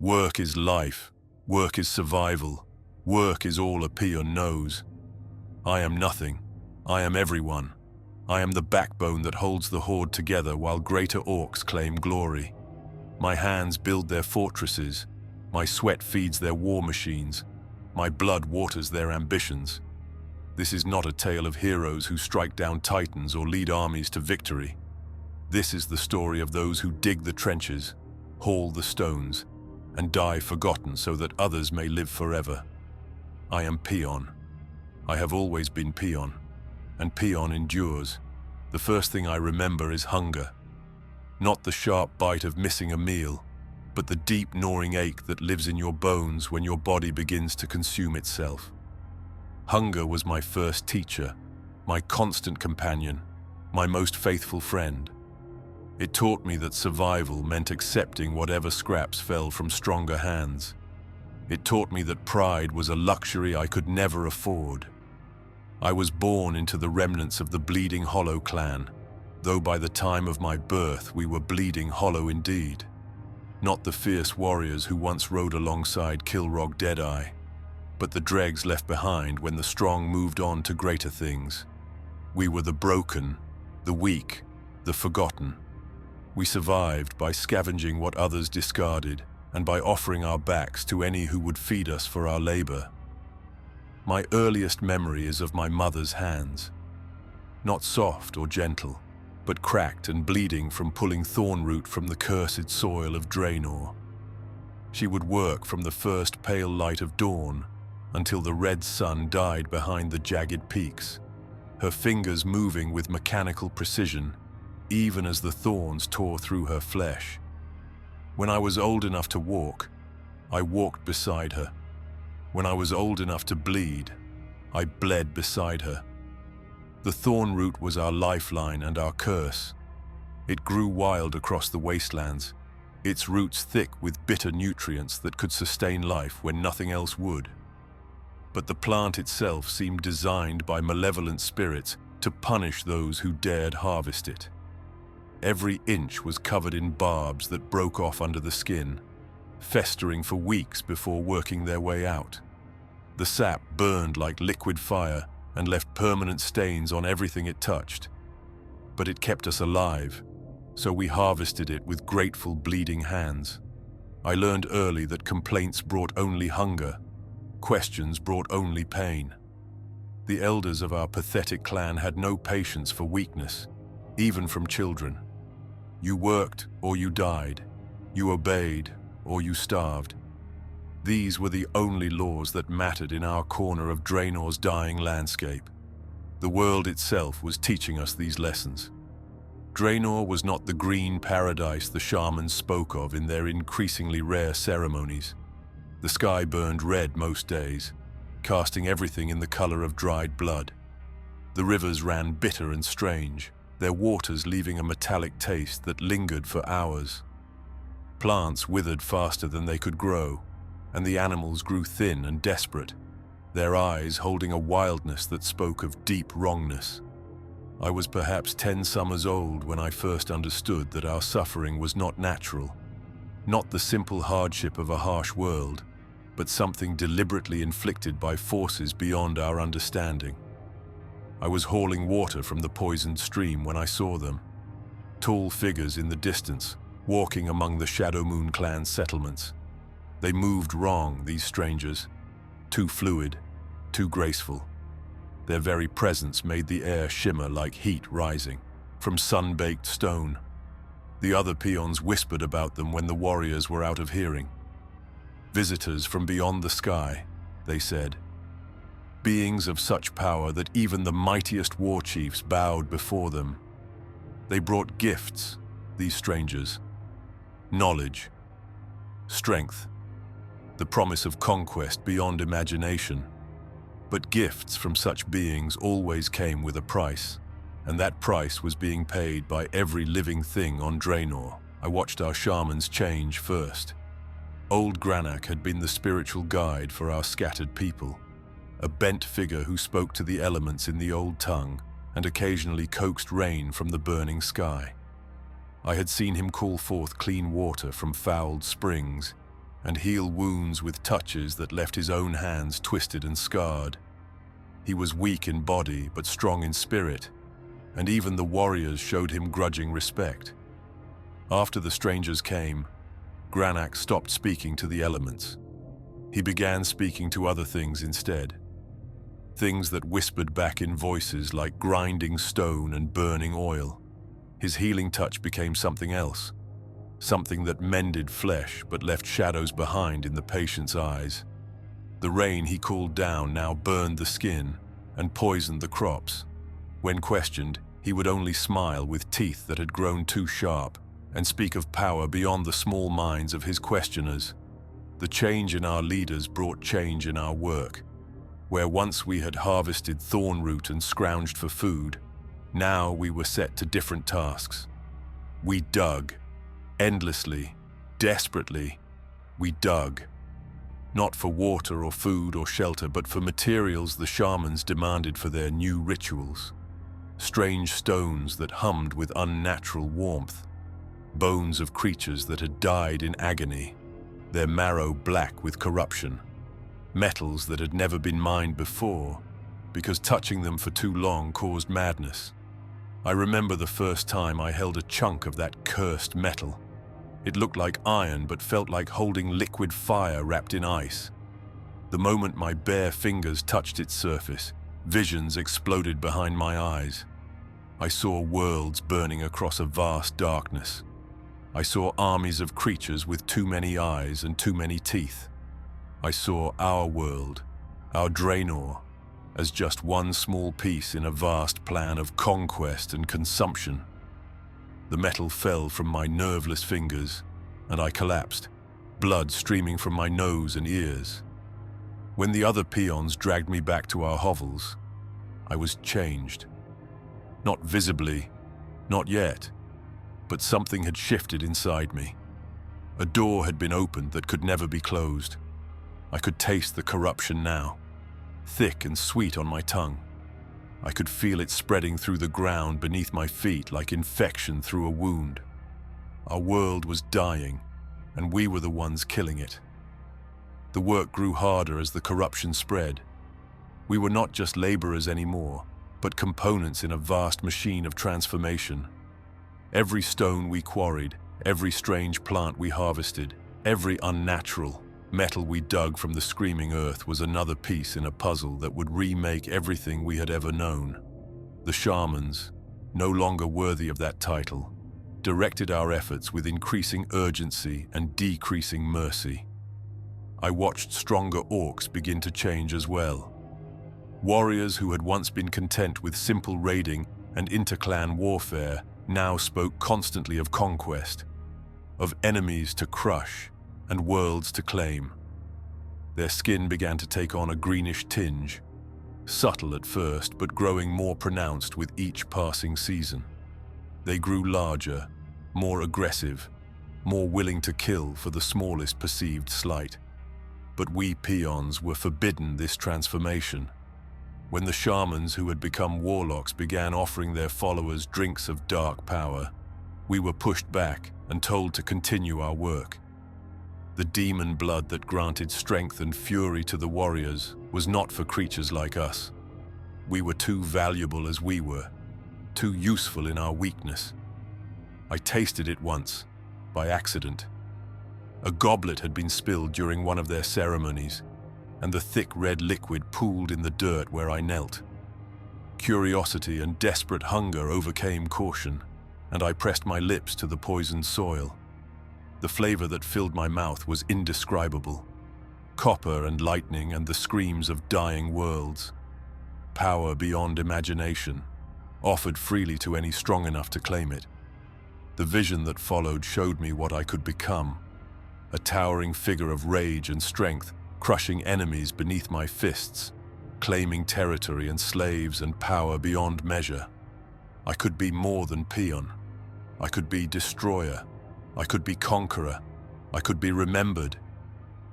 Work is life. Work is survival. Work is all a peon knows. I am nothing. I am everyone. I am the backbone that holds the horde together while greater orcs claim glory. My hands build their fortresses. My sweat feeds their war machines. My blood waters their ambitions. This is not a tale of heroes who strike down titans or lead armies to victory. This is the story of those who dig the trenches, haul the stones, and die forgotten so that others may live forever. I am Peon. I have always been Peon, and Peon endures. The first thing I remember is hunger. Not the sharp bite of missing a meal, but the deep gnawing ache that lives in your bones when your body begins to consume itself. Hunger was my first teacher, my constant companion, my most faithful friend. It taught me that survival meant accepting whatever scraps fell from stronger hands. It taught me that pride was a luxury I could never afford. I was born into the remnants of the Bleeding Hollow clan, though by the time of my birth we were bleeding hollow indeed. Not the fierce warriors who once rode alongside Kilrog Deadeye, but the dregs left behind when the strong moved on to greater things. We were the broken, the weak, the forgotten. We survived by scavenging what others discarded and by offering our backs to any who would feed us for our labor. My earliest memory is of my mother's hands. Not soft or gentle, but cracked and bleeding from pulling thorn root from the cursed soil of Draenor. She would work from the first pale light of dawn until the red sun died behind the jagged peaks, her fingers moving with mechanical precision, even as the thorns tore through her flesh. When I was old enough to walk, I walked beside her. When I was old enough to bleed, I bled beside her. The thorn root was our lifeline and our curse. It grew wild across the wastelands, its roots thick with bitter nutrients that could sustain life when nothing else would. But the plant itself seemed designed by malevolent spirits to punish those who dared harvest it. Every inch was covered in barbs that broke off under the skin, festering for weeks before working their way out. The sap burned like liquid fire and left permanent stains on everything it touched. But it kept us alive, so we harvested it with grateful, bleeding hands. I learned early that complaints brought only hunger, questions brought only pain. The elders of our pathetic clan had no patience for weakness, even from children. You worked or you died. You obeyed or you starved. These were the only laws that mattered in our corner of Draenor's dying landscape. The world itself was teaching us these lessons. Draenor was not the green paradise the shamans spoke of in their increasingly rare ceremonies. The sky burned red most days, casting everything in the color of dried blood. The rivers ran bitter and strange, their waters leaving a metallic taste that lingered for hours. Plants withered faster than they could grow, and the animals grew thin and desperate, their eyes holding a wildness that spoke of deep wrongness. I was perhaps 10 summers old when I first understood that our suffering was not natural, not the simple hardship of a harsh world, but something deliberately inflicted by forces beyond our understanding. I was hauling water from the poisoned stream when I saw them, tall figures in the distance, walking among the Shadow Moon clan settlements. They moved wrong, these strangers, too fluid, too graceful. Their very presence made the air shimmer like heat rising from sun-baked stone. The other peons whispered about them when the warriors were out of hearing. Visitors from beyond the sky, they said. Beings of such power that even the mightiest war chiefs bowed before them. They brought gifts, these strangers. Knowledge, strength, the promise of conquest beyond imagination. But gifts from such beings always came with a price, and that price was being paid by every living thing on Draenor. I watched our shamans change first. Old Granak had been the spiritual guide for our scattered people, a bent figure who spoke to the elements in the old tongue and occasionally coaxed rain from the burning sky. I had seen him call forth clean water from fouled springs, and heal wounds with touches that left his own hands twisted and scarred. He was weak in body but strong in spirit, and even the warriors showed him grudging respect. After the strangers came, Granak stopped speaking to the elements. He began speaking to other things instead. Things that whispered back in voices like grinding stone and burning oil. His healing touch became something else, something that mended flesh but left shadows behind in the patient's eyes. The rain he called down now burned the skin and poisoned the crops. When questioned, he would only smile with teeth that had grown too sharp and speak of power beyond the small minds of his questioners. The change in our leaders brought change in our work. Where once we had harvested thornroot and scrounged for food, now we were set to different tasks. We dug. Endlessly, desperately, we dug. Not for water or food or shelter, but for materials the shamans demanded for their new rituals. Strange stones that hummed with unnatural warmth. Bones of creatures that had died in agony, their marrow black with corruption. Metals that had never been mined before, because touching them for too long caused madness. I remember the first time I held a chunk of that cursed metal. It looked like iron but felt like holding liquid fire wrapped in ice. The moment my bare fingers touched its surface, visions exploded behind my eyes. I saw worlds burning across a vast darkness. I saw armies of creatures with too many eyes and too many teeth. I saw our world, our Draenor, as just one small piece in a vast plan of conquest and consumption. The metal fell from my nerveless fingers, and I collapsed, blood streaming from my nose and ears. When the other peons dragged me back to our hovels, I was changed. Not visibly, not yet, but something had shifted inside me. A door had been opened that could never be closed. I could taste the corruption now, thick and sweet on my tongue. I could feel it spreading through the ground beneath my feet like infection through a wound. Our world was dying, and we were the ones killing it. The work grew harder as the corruption spread. We were not just laborers anymore, but components in a vast machine of transformation. Every stone we quarried, every strange plant we harvested, every unnatural metal we dug from the screaming earth was another piece in a puzzle that would remake everything we had ever known. The shamans, no longer worthy of that title, directed our efforts with increasing urgency and decreasing mercy. I watched stronger orcs begin to change as well. Warriors who had once been content with simple raiding and interclan warfare now spoke constantly of conquest, of enemies to crush and worlds to claim. Their skin began to take on a greenish tinge, subtle at first but growing more pronounced with each passing season. They grew larger, more aggressive, more willing to kill for the smallest perceived slight. But we peons were forbidden this transformation. When the shamans who had become warlocks began offering their followers drinks of dark power, we were pushed back and told to continue our work. The demon blood that granted strength and fury to the warriors was not for creatures like us. We were too valuable as we were, too useful in our weakness. I tasted it once, by accident. A goblet had been spilled during one of their ceremonies, and the thick red liquid pooled in the dirt where I knelt. Curiosity and desperate hunger overcame caution, and I pressed my lips to the poisoned soil. The flavor that filled my mouth was indescribable. Copper and lightning and the screams of dying worlds. Power beyond imagination, offered freely to any strong enough to claim it. The vision that followed showed me what I could become. A towering figure of rage and strength, crushing enemies beneath my fists, claiming territory and slaves and power beyond measure. I could be more than Peon. I could be destroyer. I could be conqueror. I could be remembered.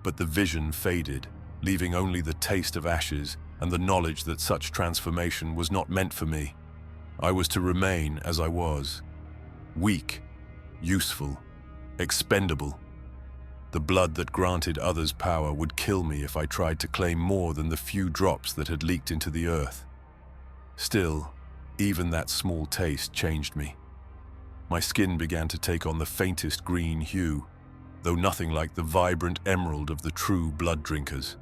But the vision faded, leaving only the taste of ashes and the knowledge that such transformation was not meant for me. I was to remain as I was, weak, useful, expendable. The blood that granted others power would kill me if I tried to claim more than the few drops that had leaked into the earth. Still, even that small taste changed me. My skin began to take on the faintest green hue, though nothing like the vibrant emerald of the true blood drinkers.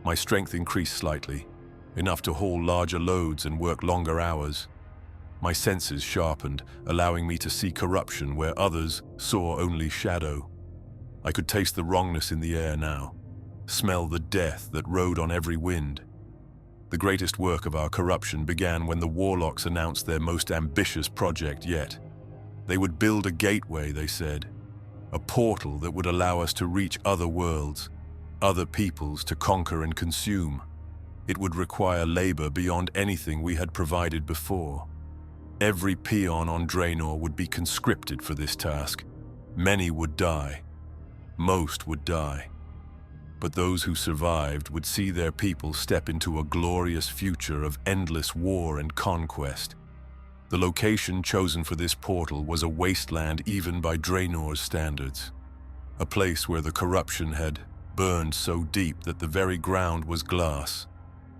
My strength increased slightly, enough to haul larger loads and work longer hours. My senses sharpened, allowing me to see corruption where others saw only shadow. I could taste the wrongness in the air now, smell the death that rode on every wind. The greatest work of our corruption began when the warlocks announced their most ambitious project yet. They would build a gateway, they said, a portal that would allow us to reach other worlds, other peoples to conquer and consume. It would require labor beyond anything we had provided before. Every peon on Draenor would be conscripted for this task. Many would die. Most would die. But those who survived would see their people step into a glorious future of endless war and conquest. The location chosen for this portal was a wasteland even by Draenor's standards. A place where the corruption had burned so deep that the very ground was glass,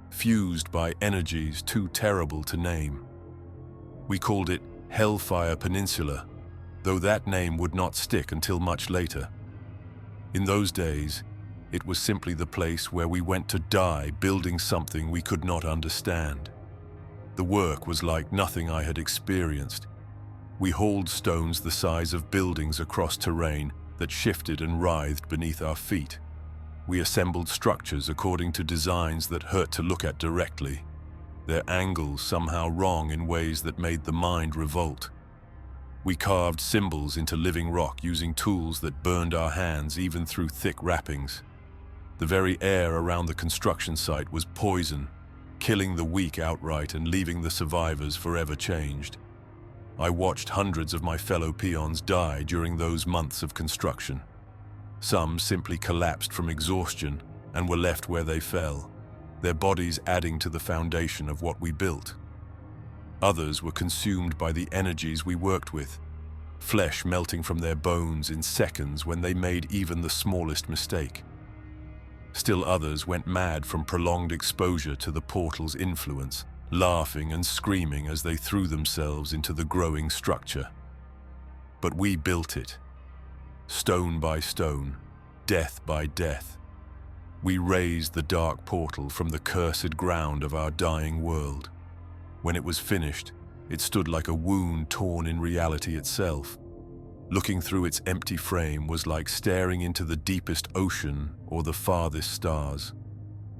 fused by energies too terrible to name. We called it Hellfire Peninsula, though that name would not stick until much later. In those days, it was simply the place where we went to die building something we could not understand. The work was like nothing I had experienced. We hauled stones the size of buildings across terrain that shifted and writhed beneath our feet. We assembled structures according to designs that hurt to look at directly, their angles somehow wrong in ways that made the mind revolt. We carved symbols into living rock using tools that burned our hands even through thick wrappings. The very air around the construction site was poison, killing the weak outright and leaving the survivors forever changed. I watched hundreds of my fellow peons die during those months of construction. Some simply collapsed from exhaustion and were left where they fell, their bodies adding to the foundation of what we built. Others were consumed by the energies we worked with, flesh melting from their bones in seconds when they made even the smallest mistake. Still others went mad from prolonged exposure to the portal's influence, laughing and screaming as they threw themselves into the growing structure. But we built it. Stone by stone, death by death. We raised the dark portal from the cursed ground of our dying world. When it was finished, it stood like a wound torn in reality itself. Looking through its empty frame was like staring into the deepest ocean or the farthest stars.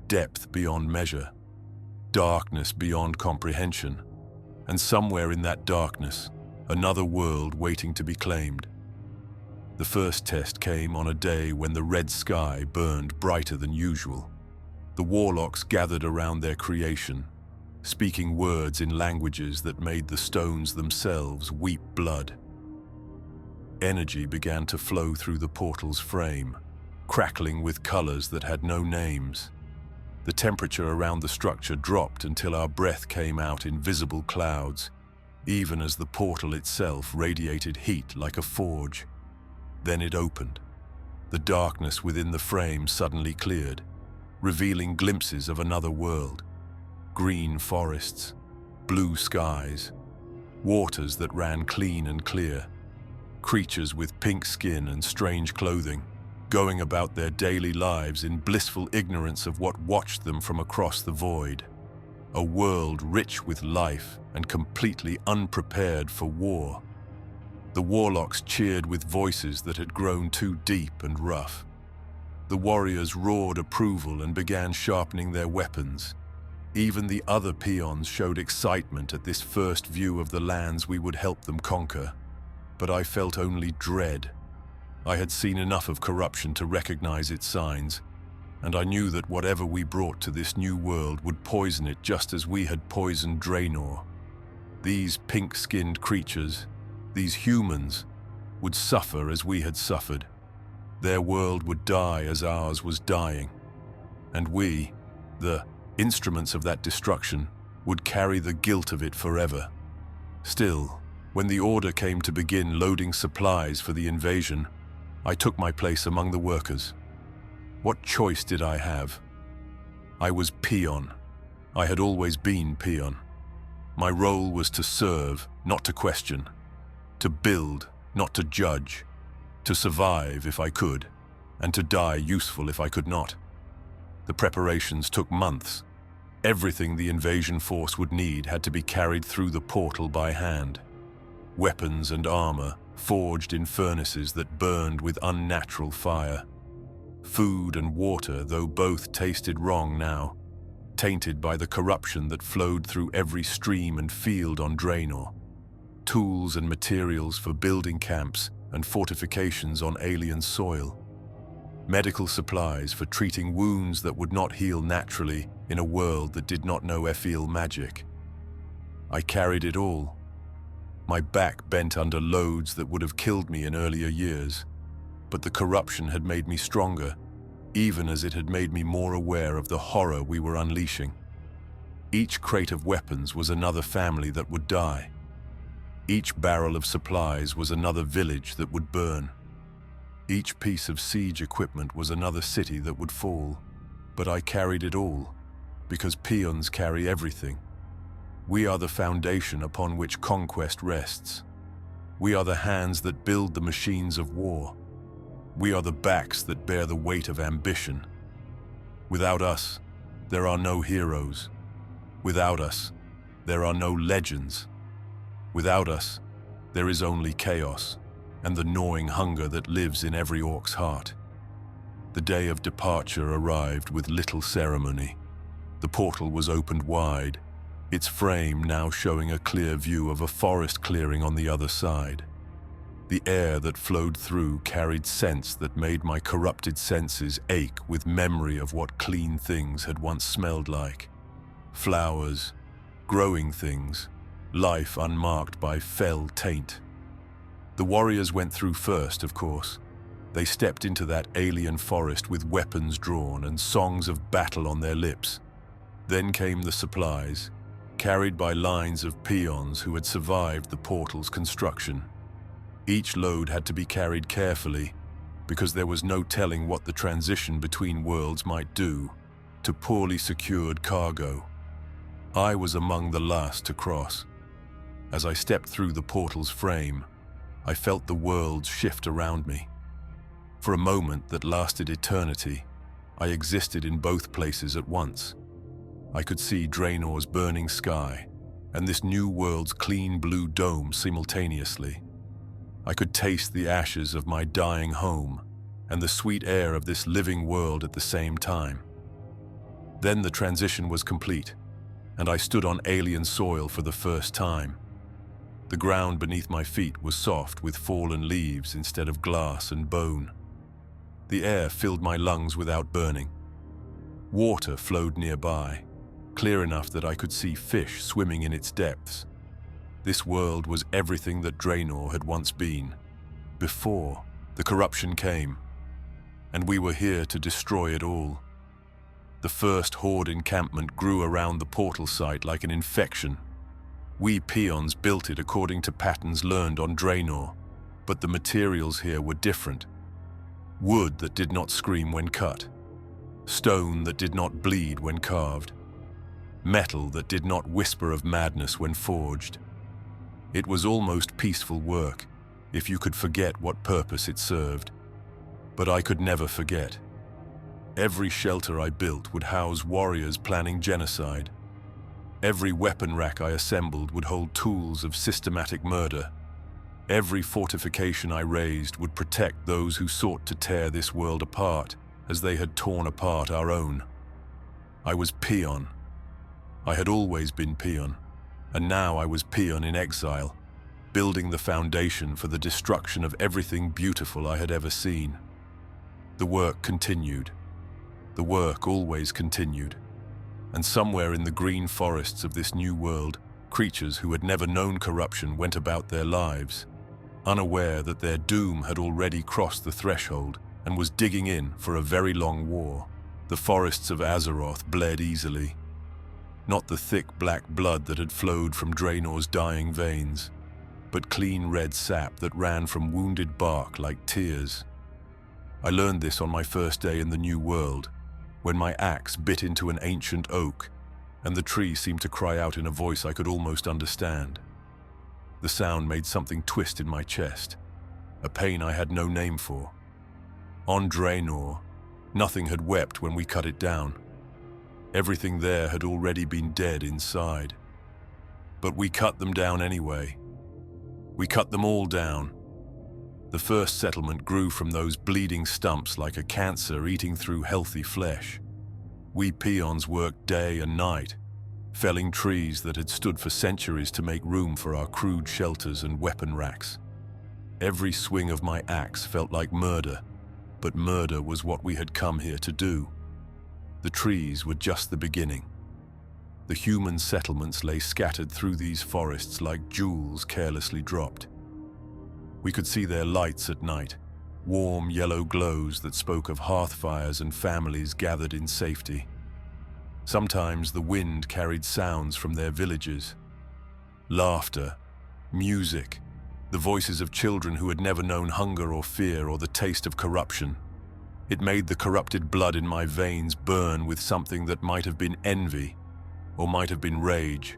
Depth beyond measure, darkness beyond comprehension, and somewhere in that darkness, another world waiting to be claimed. The first test came on a day when the red sky burned brighter than usual. The warlocks gathered around their creation, speaking words in languages that made the stones themselves weep blood. Energy began to flow through the portal's frame, crackling with colors that had no names. The temperature around the structure dropped until our breath came out in visible clouds, even as the portal itself radiated heat like a forge. Then it opened. The darkness within the frame suddenly cleared, revealing glimpses of another world. Green forests, blue skies, waters that ran clean and clear, creatures with pink skin and strange clothing, going about their daily lives in blissful ignorance of what watched them from across the void. A world rich with life and completely unprepared for war. The warlocks cheered with voices that had grown too deep and rough. The warriors roared approval and began sharpening their weapons. Even the other peons showed excitement at this first view of the lands we would help them conquer. But I felt only dread. I had seen enough of corruption to recognize its signs, and I knew that whatever we brought to this new world would poison it just as we had poisoned Draenor. These pink-skinned creatures, these humans, would suffer as we had suffered. Their world would die as ours was dying. And we, the instruments of that destruction, would carry the guilt of it forever. Still, when the order came to begin loading supplies for the invasion, I took my place among the workers. What choice did I have? I was Peon. I had always been Peon. My role was to serve, not to question. To build, not to judge. To survive if I could, and to die useful if I could not. The preparations took months. Everything the invasion force would need had to be carried through the portal by hand. Weapons and armor, forged in furnaces that burned with unnatural fire. Food and water, though both tasted wrong now, tainted by the corruption that flowed through every stream and field on Draenor. Tools and materials for building camps and fortifications on alien soil. Medical supplies for treating wounds that would not heal naturally in a world that did not know Ephil magic. I carried it all. My back bent under loads that would have killed me in earlier years, but the corruption had made me stronger, even as it had made me more aware of the horror we were unleashing. Each crate of weapons was another family that would die. Each barrel of supplies was another village that would burn. Each piece of siege equipment was another city that would fall. But I carried it all, because peons carry everything. We are the foundation upon which conquest rests. We are the hands that build the machines of war. We are the backs that bear the weight of ambition. Without us, there are no heroes. Without us, there are no legends. Without us, there is only chaos and the gnawing hunger that lives in every orc's heart. The day of departure arrived with little ceremony. The portal was opened wide, its frame now showing a clear view of a forest clearing on the other side. The air that flowed through carried scents that made my corrupted senses ache with memory of what clean things had once smelled like. Flowers, growing things, life unmarked by fell taint. The warriors went through first, of course. They stepped into that alien forest with weapons drawn and songs of battle on their lips. Then came the supplies, carried by lines of peons who had survived the portal's construction. Each load had to be carried carefully, because there was no telling what the transition between worlds might do to poorly secured cargo. I was among the last to cross. As I stepped through the portal's frame, I felt the worlds shift around me. For a moment that lasted eternity, I existed in both places at once. I could see Draenor's burning sky and this new world's clean blue dome simultaneously. I could taste the ashes of my dying home and the sweet air of this living world at the same time. Then the transition was complete, and I stood on alien soil for the first time. The ground beneath my feet was soft with fallen leaves instead of glass and bone. The air filled my lungs without burning. Water flowed nearby, clear enough that I could see fish swimming in its depths. This world was everything that Draenor had once been, before the corruption came, and we were here to destroy it all. The first Horde encampment grew around the portal site like an infection. We peons built it according to patterns learned on Draenor, but the materials here were different. Wood that did not scream when cut. Stone that did not bleed when carved. Metal that did not whisper of madness when forged. It was almost peaceful work, if you could forget what purpose it served. But I could never forget. Every shelter I built would house warriors planning genocide. Every weapon rack I assembled would hold tools of systematic murder. Every fortification I raised would protect those who sought to tear this world apart as they had torn apart our own. I was Peon. I had always been Peon, and now I was Peon in exile, building the foundation for the destruction of everything beautiful I had ever seen. The work continued. The work always continued. And somewhere in the green forests of this new world, creatures who had never known corruption went about their lives, unaware that their doom had already crossed the threshold and was digging in for a very long war. The forests of Azeroth bled easily. Not the thick black blood that had flowed from Draenor's dying veins, but clean red sap that ran from wounded bark like tears. I learned this on my first day in the new world, when my axe bit into an ancient oak, and the tree seemed to cry out in a voice I could almost understand. The sound made something twist in my chest, a pain I had no name for. On Draenor, nothing had wept when we cut it down. Everything there had already been dead inside. But we cut them down anyway. We cut them all down. The first settlement grew from those bleeding stumps like a cancer eating through healthy flesh. We peons worked day and night, felling trees that had stood for centuries to make room for our crude shelters and weapon racks. Every swing of my axe felt like murder, but murder was what we had come here to do. The trees were just the beginning. The human settlements lay scattered through these forests like jewels carelessly dropped. We could see their lights at night, warm yellow glows that spoke of hearth fires and families gathered in safety. Sometimes the wind carried sounds from their villages. Laughter, music, the voices of children who had never known hunger or fear or the taste of corruption. It made the corrupted blood in my veins burn with something that might have been envy or might have been rage.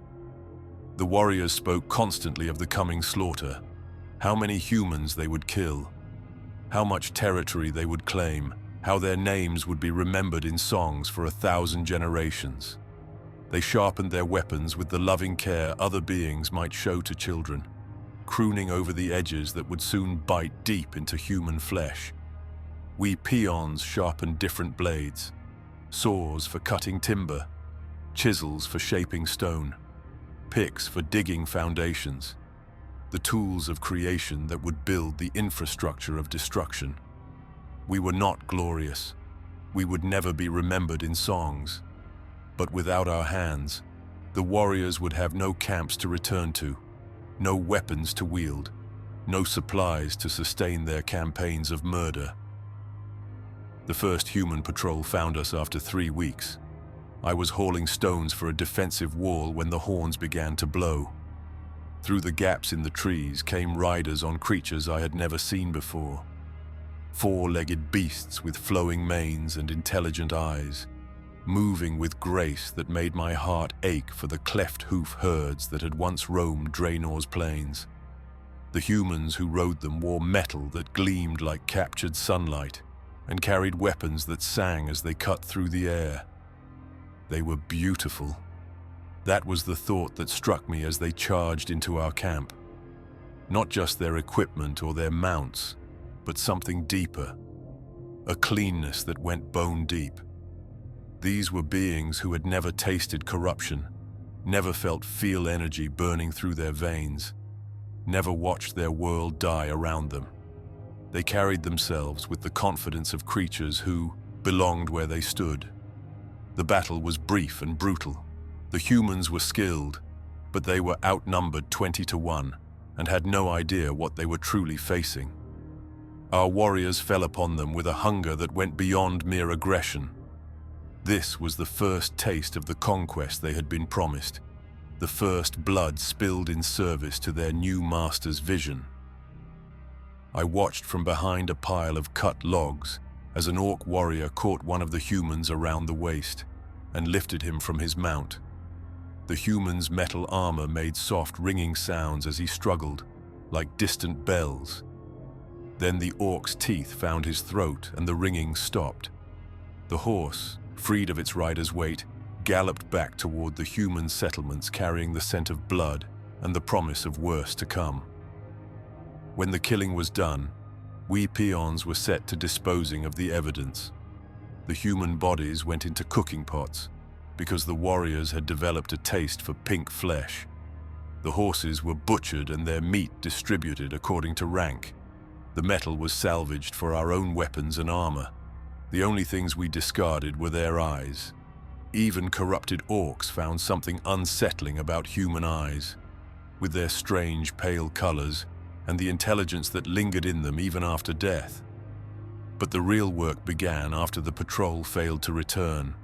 The warriors spoke constantly of the coming slaughter, how many humans they would kill, how much territory they would claim, how their names would be remembered in songs for 1,000 generations. They sharpened their weapons with the loving care other beings might show to children, crooning over the edges that would soon bite deep into human flesh. We peons sharpened different blades, saws for cutting timber, chisels for shaping stone, picks for digging foundations, the tools of creation that would build the infrastructure of destruction. We were not glorious. We would never be remembered in songs. But without our hands, the warriors would have no camps to return to, no weapons to wield, no supplies to sustain their campaigns of murder. The first human patrol found us after 3 weeks. I was hauling stones for a defensive wall when the horns began to blow. Through the gaps in the trees came riders on creatures I had never seen before. 4-legged beasts with flowing manes and intelligent eyes, moving with grace that made my heart ache for the cleft hoof herds that had once roamed Draenor's plains. The humans who rode them wore metal that gleamed like captured sunlight and carried weapons that sang as they cut through the air. They were beautiful. That was the thought that struck me as they charged into our camp. Not just their equipment or their mounts, but something deeper, a cleanness that went bone deep. These were beings who had never tasted corruption, never felt feel energy burning through their veins, never watched their world die around them. They carried themselves with the confidence of creatures who belonged where they stood. The battle was brief and brutal. The humans were skilled, but they were outnumbered 20-1 and had no idea what they were truly facing. Our warriors fell upon them with a hunger that went beyond mere aggression. This was the first taste of the conquest they had been promised, the first blood spilled in service to their new master's vision. I watched from behind a pile of cut logs as an orc warrior caught one of the humans around the waist and lifted him from his mount. The human's metal armor made soft ringing sounds as he struggled, like distant bells. Then the orc's teeth found his throat and the ringing stopped. The horse, freed of its rider's weight, galloped back toward the human settlements carrying the scent of blood and the promise of worse to come. When the killing was done, we peons were set to disposing of the evidence. The human bodies went into cooking pots because the warriors had developed a taste for pink flesh. The horses were butchered and their meat distributed according to rank. The metal was salvaged for our own weapons and armor. The only things we discarded were their eyes. Even corrupted orcs found something unsettling about human eyes, with their strange pale colors and the intelligence that lingered in them even after death. But the real work began after the patrol failed to return.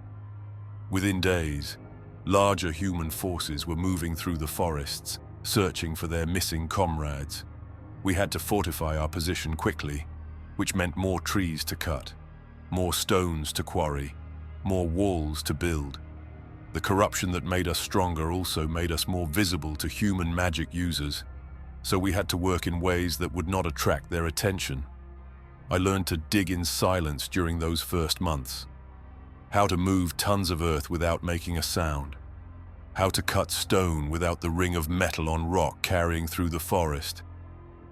Within days, larger human forces were moving through the forests, searching for their missing comrades. We had to fortify our position quickly. which meant more trees to cut, more stones to quarry, more walls to build. The corruption that made us stronger also made us more visible to human magic users, so we had to work in ways that would not attract their attention. I learned to dig in silence during those first months, how to move tons of earth without making a sound, how to cut stone without the ring of metal on rock carrying through the forest,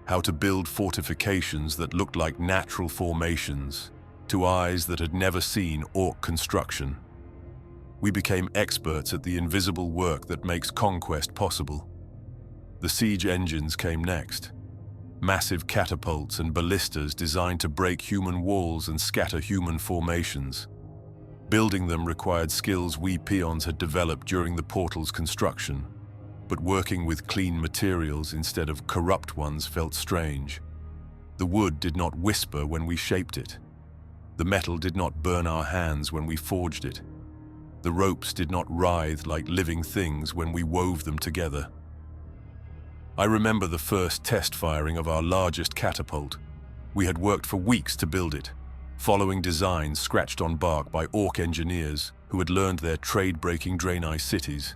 how to build fortifications that looked like natural formations to eyes that had never seen orc construction. We became experts at the invisible work that makes conquest possible. The siege engines came next. Massive catapults and ballistas designed to break human walls and scatter human formations. Building them required skills we peons had developed during the portal's construction, but working with clean materials instead of corrupt ones felt strange. The wood did not whisper when we shaped it. The metal did not burn our hands when we forged it. The ropes did not writhe like living things when we wove them together. I remember the first test firing of our largest catapult. We had worked for weeks to build it, following designs scratched on bark by orc engineers who had learned their trade-breaking Draenei cities.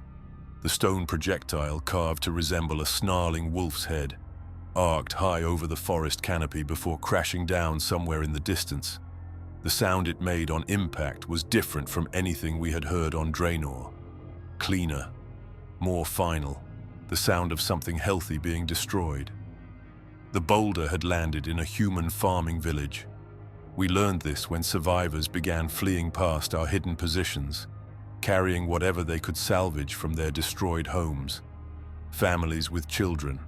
The stone projectile carved to resemble a snarling wolf's head, arced high over the forest canopy before crashing down somewhere in the distance. The sound it made on impact was different from anything we had heard on Draenor. Cleaner, more final, the sound of something healthy being destroyed. The boulder had landed in a human farming village. We learned this when survivors began fleeing past our hidden positions, carrying whatever they could salvage from their destroyed homes. Families with children,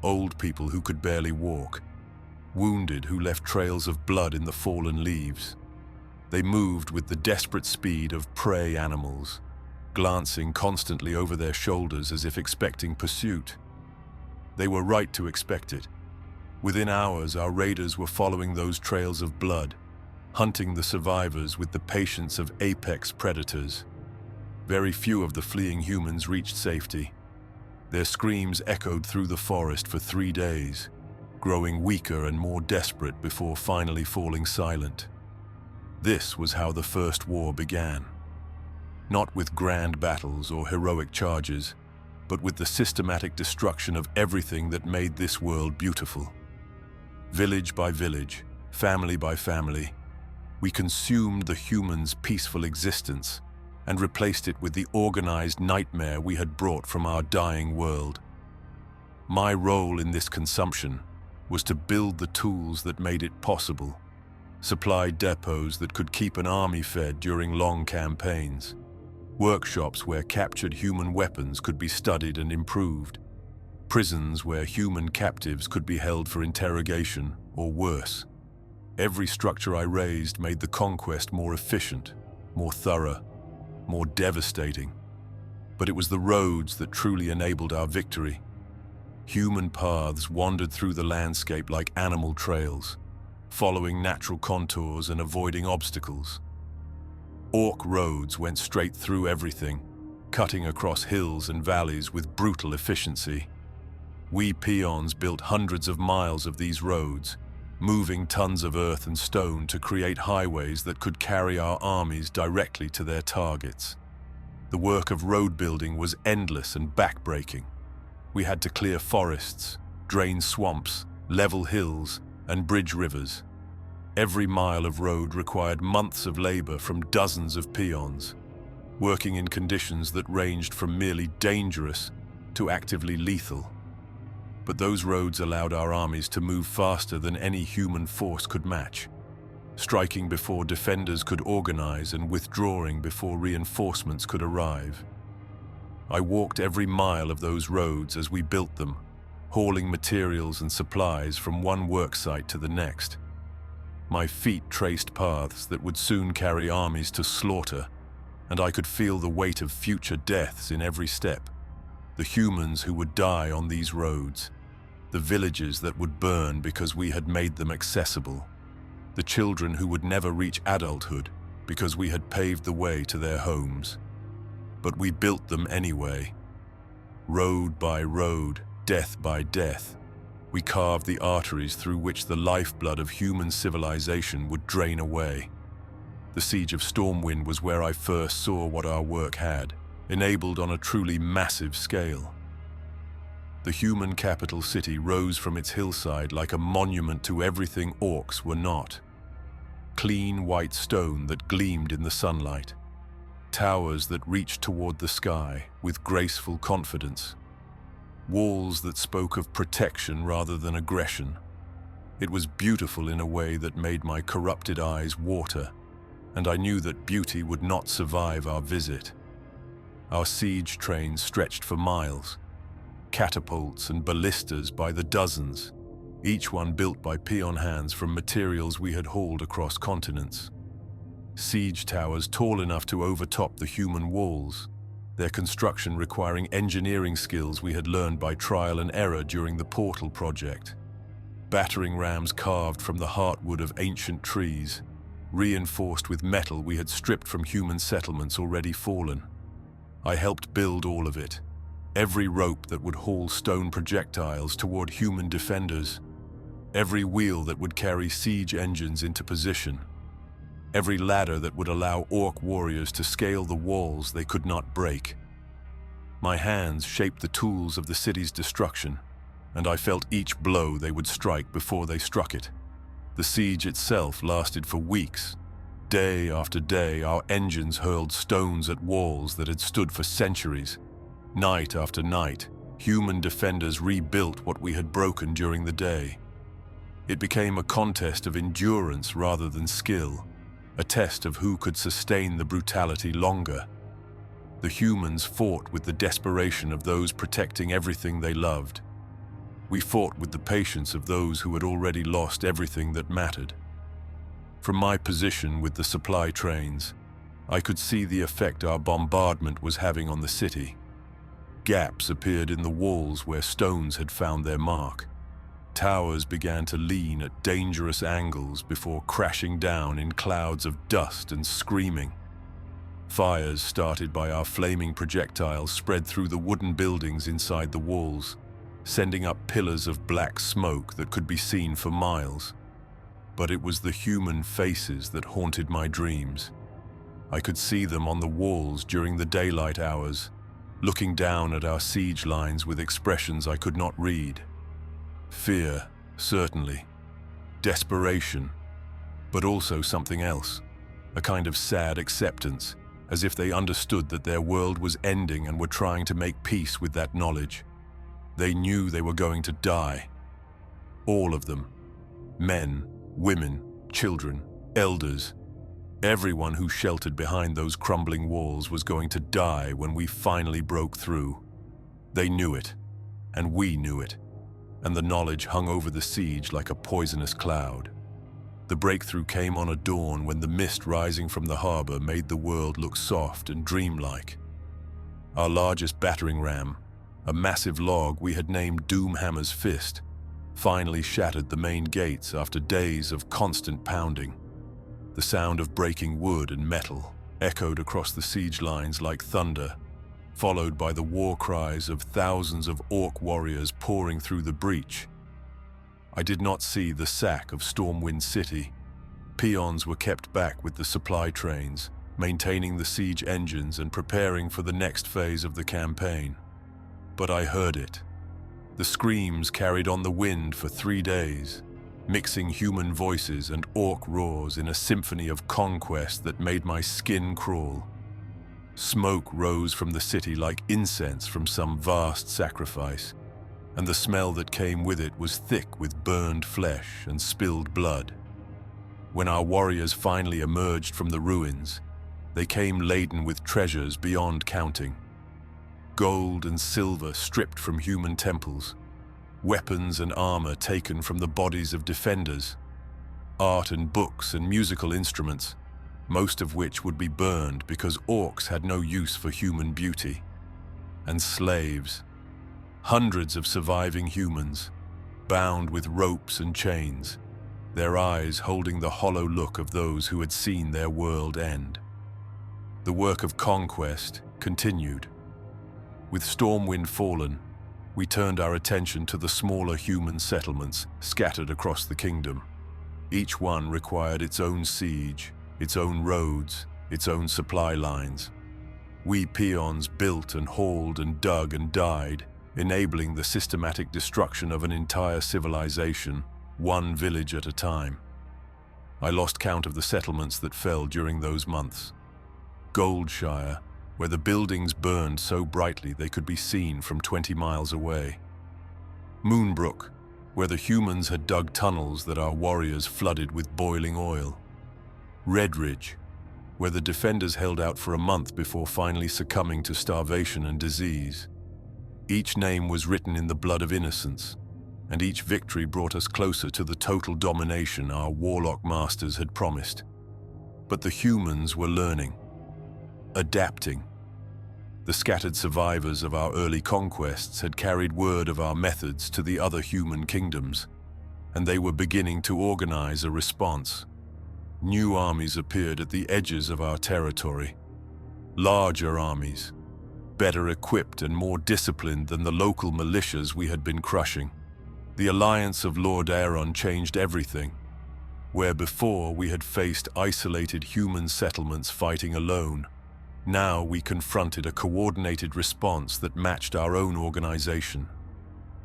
old people who could barely walk, wounded who left trails of blood in the fallen leaves. They moved with the desperate speed of prey animals, glancing constantly over their shoulders as if expecting pursuit. They were right to expect it. Within hours, our raiders were following those trails of blood, hunting the survivors with the patience of apex predators. Very few of the fleeing humans reached safety. Their screams echoed through the forest for 3 days, growing weaker and more desperate before finally falling silent. This was how the First War began. Not with grand battles or heroic charges, but with the systematic destruction of everything that made this world beautiful. Village by village, family by family, we consumed the humans' peaceful existence and replaced it with the organized nightmare we had brought from our dying world. My role in this consumption was to build the tools that made it possible, supply depots that could keep an army fed during long campaigns, workshops where captured human weapons could be studied and improved, prisons where human captives could be held for interrogation or worse. Every structure I raised made the conquest more efficient, more thorough, more devastating. But it was the roads that truly enabled our victory. Human paths wandered through the landscape like animal trails, following natural contours and avoiding obstacles. Orc roads went straight through everything, cutting across hills and valleys with brutal efficiency. We peons built hundreds of miles of these roads, moving tons of earth and stone to create highways that could carry our armies directly to their targets. The work of road building was endless and backbreaking. We had to clear forests, drain swamps, level hills, and bridge rivers. Every mile of road required months of labor from dozens of peons, working in conditions that ranged from merely dangerous to actively lethal. But those roads allowed our armies to move faster than any human force could match, striking before defenders could organize and withdrawing before reinforcements could arrive. I walked every mile of those roads as we built them, hauling materials and supplies from one worksite to the next. My feet traced paths that would soon carry armies to slaughter, and I could feel the weight of future deaths in every step. The humans who would die on these roads, the villages that would burn because we had made them accessible, the children who would never reach adulthood because we had paved the way to their homes. But we built them anyway. Road by road, death by death. We carved the arteries through which the lifeblood of human civilization would drain away. The Siege of Stormwind was where I first saw what our work had, enabled on a truly massive scale. The human capital city rose from its hillside like a monument to everything orcs were not. Clean white stone that gleamed in the sunlight. Towers that reached toward the sky with graceful confidence. Walls that spoke of protection rather than aggression. It was beautiful in a way that made my corrupted eyes water, and I knew that beauty would not survive our visit. Our siege trains stretched for miles, catapults and ballistas by the dozens, each one built by Peon hands from materials we had hauled across continents. Siege towers tall enough to overtop the human walls, their construction requiring engineering skills we had learned by trial and error during the Portal project. Battering rams carved from the heartwood of ancient trees, reinforced with metal we had stripped from human settlements already fallen. I helped build all of it, every rope that would haul stone projectiles toward human defenders, every wheel that would carry siege engines into position, every ladder that would allow orc warriors to scale the walls they could not break. My hands shaped the tools of the city's destruction, and I felt each blow they would strike before they struck it. The siege itself lasted for weeks. Day after day, our engines hurled stones at walls that had stood for centuries. Night after night, human defenders rebuilt what we had broken during the day. It became a contest of endurance rather than skill, a test of who could sustain the brutality longer. The humans fought with the desperation of those protecting everything they loved. We fought with the patience of those who had already lost everything that mattered. From my position with the supply trains, I could see the effect our bombardment was having on the city. Gaps appeared in the walls where stones had found their mark. Towers began to lean at dangerous angles before crashing down in clouds of dust and screaming. Fires started by our flaming projectiles spread through the wooden buildings inside the walls, sending up pillars of black smoke that could be seen for miles. But it was the human faces that haunted my dreams. I could see them on the walls during the daylight hours, looking down at our siege lines with expressions I could not read. Fear, certainly. Desperation. But also something else. A kind of sad acceptance, as if they understood that their world was ending and were trying to make peace with that knowledge. They knew they were going to die. All of them. Men, women, children, elders. Everyone who sheltered behind those crumbling walls was going to die when we finally broke through. They knew it, and we knew it, and the knowledge hung over the siege like a poisonous cloud. The breakthrough came on a dawn when the mist rising from the harbor made the world look soft and dreamlike. Our largest battering ram, a massive log we had named Doomhammer's Fist, finally shattered the main gates after days of constant pounding. The sound of breaking wood and metal echoed across the siege lines like thunder, followed by the war cries of thousands of orc warriors pouring through the breach. I did not see the sack of Stormwind City. Peons were kept back with the supply trains, maintaining the siege engines and preparing for the next phase of the campaign. But I heard it. The screams carried on the wind for 3 days, mixing human voices and orc roars in a symphony of conquest that made my skin crawl. Smoke rose from the city like incense from some vast sacrifice, and the smell that came with it was thick with burned flesh and spilled blood. When our warriors finally emerged from the ruins, they came laden with treasures beyond counting. Gold and silver stripped from human temples, weapons and armor taken from the bodies of defenders, art and books and musical instruments, most of which would be burned because orcs had no use for human beauty, and slaves. Hundreds of surviving humans, bound with ropes and chains, their eyes holding the hollow look of those who had seen their world end. The work of conquest continued. With Stormwind fallen, we turned our attention to the smaller human settlements scattered across the kingdom. Each one required its own siege, its own roads, its own supply lines. We peons built and hauled and dug and died, enabling the systematic destruction of an entire civilization, one village at a time. I lost count of the settlements that fell during those months. Goldshire, where the buildings burned so brightly they could be seen from 20 miles away. Moonbrook, where the humans had dug tunnels that our warriors flooded with boiling oil. Redridge, where the defenders held out for a month before finally succumbing to starvation and disease. Each name was written in the blood of innocence, and each victory brought us closer to the total domination our warlock masters had promised. But the humans were learning, adapting. The scattered survivors of our early conquests had carried word of our methods to the other human kingdoms, and they were beginning to organize a response. New armies appeared at the edges of our territory. Larger armies, better equipped and more disciplined than the local militias we had been crushing. The alliance of Lord Aeron changed everything. Where before we had faced isolated human settlements fighting alone, now we confronted a coordinated response that matched our own organization.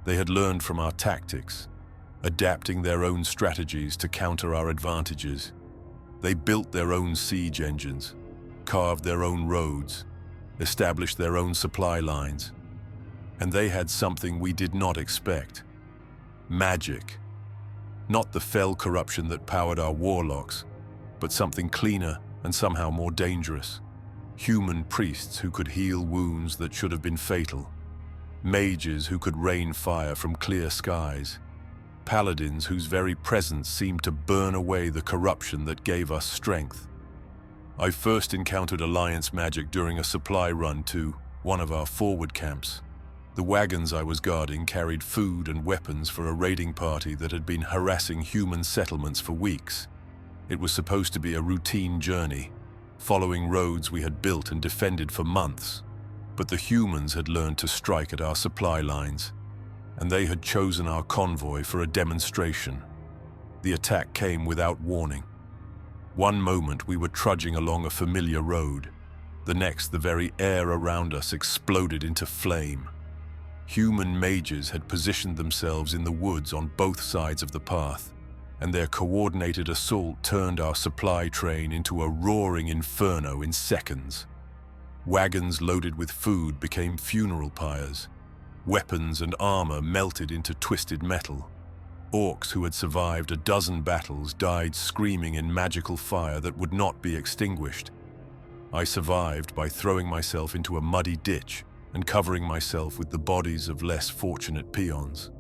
They had learned from our tactics, adapting their own strategies to counter our advantages. They built their own siege engines, carved their own roads, established their own supply lines. And they had something we did not expect. Magic. Not the fell corruption that powered our warlocks, but something cleaner and somehow more dangerous. Human priests who could heal wounds that should have been fatal. Mages who could rain fire from clear skies. Paladins whose very presence seemed to burn away the corruption that gave us strength. I first encountered alliance magic during a supply run to one of our forward camps. The wagons I was guarding carried food and weapons for a raiding party that had been harassing human settlements for weeks. It was supposed to be a routine journey, following roads we had built and defended for months. But the humans had learned to strike at our supply lines, and they had chosen our convoy for a demonstration. The attack came without warning. One moment we were trudging along a familiar road. The next, the very air around us exploded into flame. Human mages had positioned themselves in the woods on both sides of the path, and their coordinated assault turned our supply train into a roaring inferno in seconds. Wagons loaded with food became funeral pyres. Weapons and armor melted into twisted metal. Orcs who had survived a dozen battles died screaming in magical fire that would not be extinguished. I survived by throwing myself into a muddy ditch and covering myself with the bodies of less fortunate peons.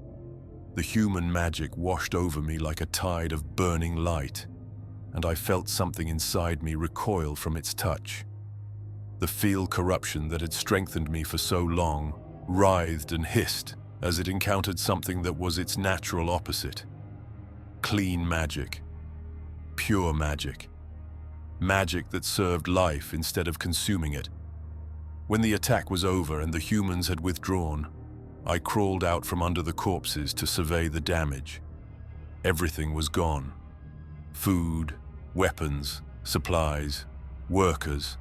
The human magic washed over me like a tide of burning light, and I felt something inside me recoil from its touch. The feel corruption that had strengthened me for so long writhed and hissed as it encountered something that was its natural opposite. Clean magic. Pure magic. Magic that served life instead of consuming it. When the attack was over and the humans had withdrawn, I crawled out from under the corpses to survey the damage. Everything was gone. Food, weapons, supplies, workers.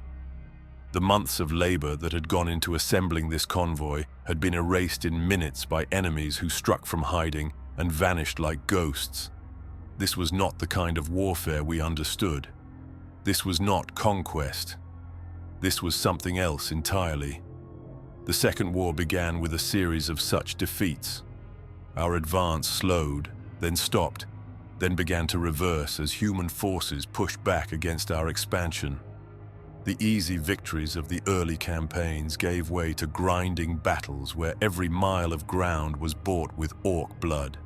The months of labor that had gone into assembling this convoy had been erased in minutes by enemies who struck from hiding and vanished like ghosts. This was not the kind of warfare we understood. This was not conquest. This was something else entirely. The Second War began with a series of such defeats. Our advance slowed, then stopped, then began to reverse as human forces pushed back against our expansion. The easy victories of the early campaigns gave way to grinding battles where every mile of ground was bought with orc blood.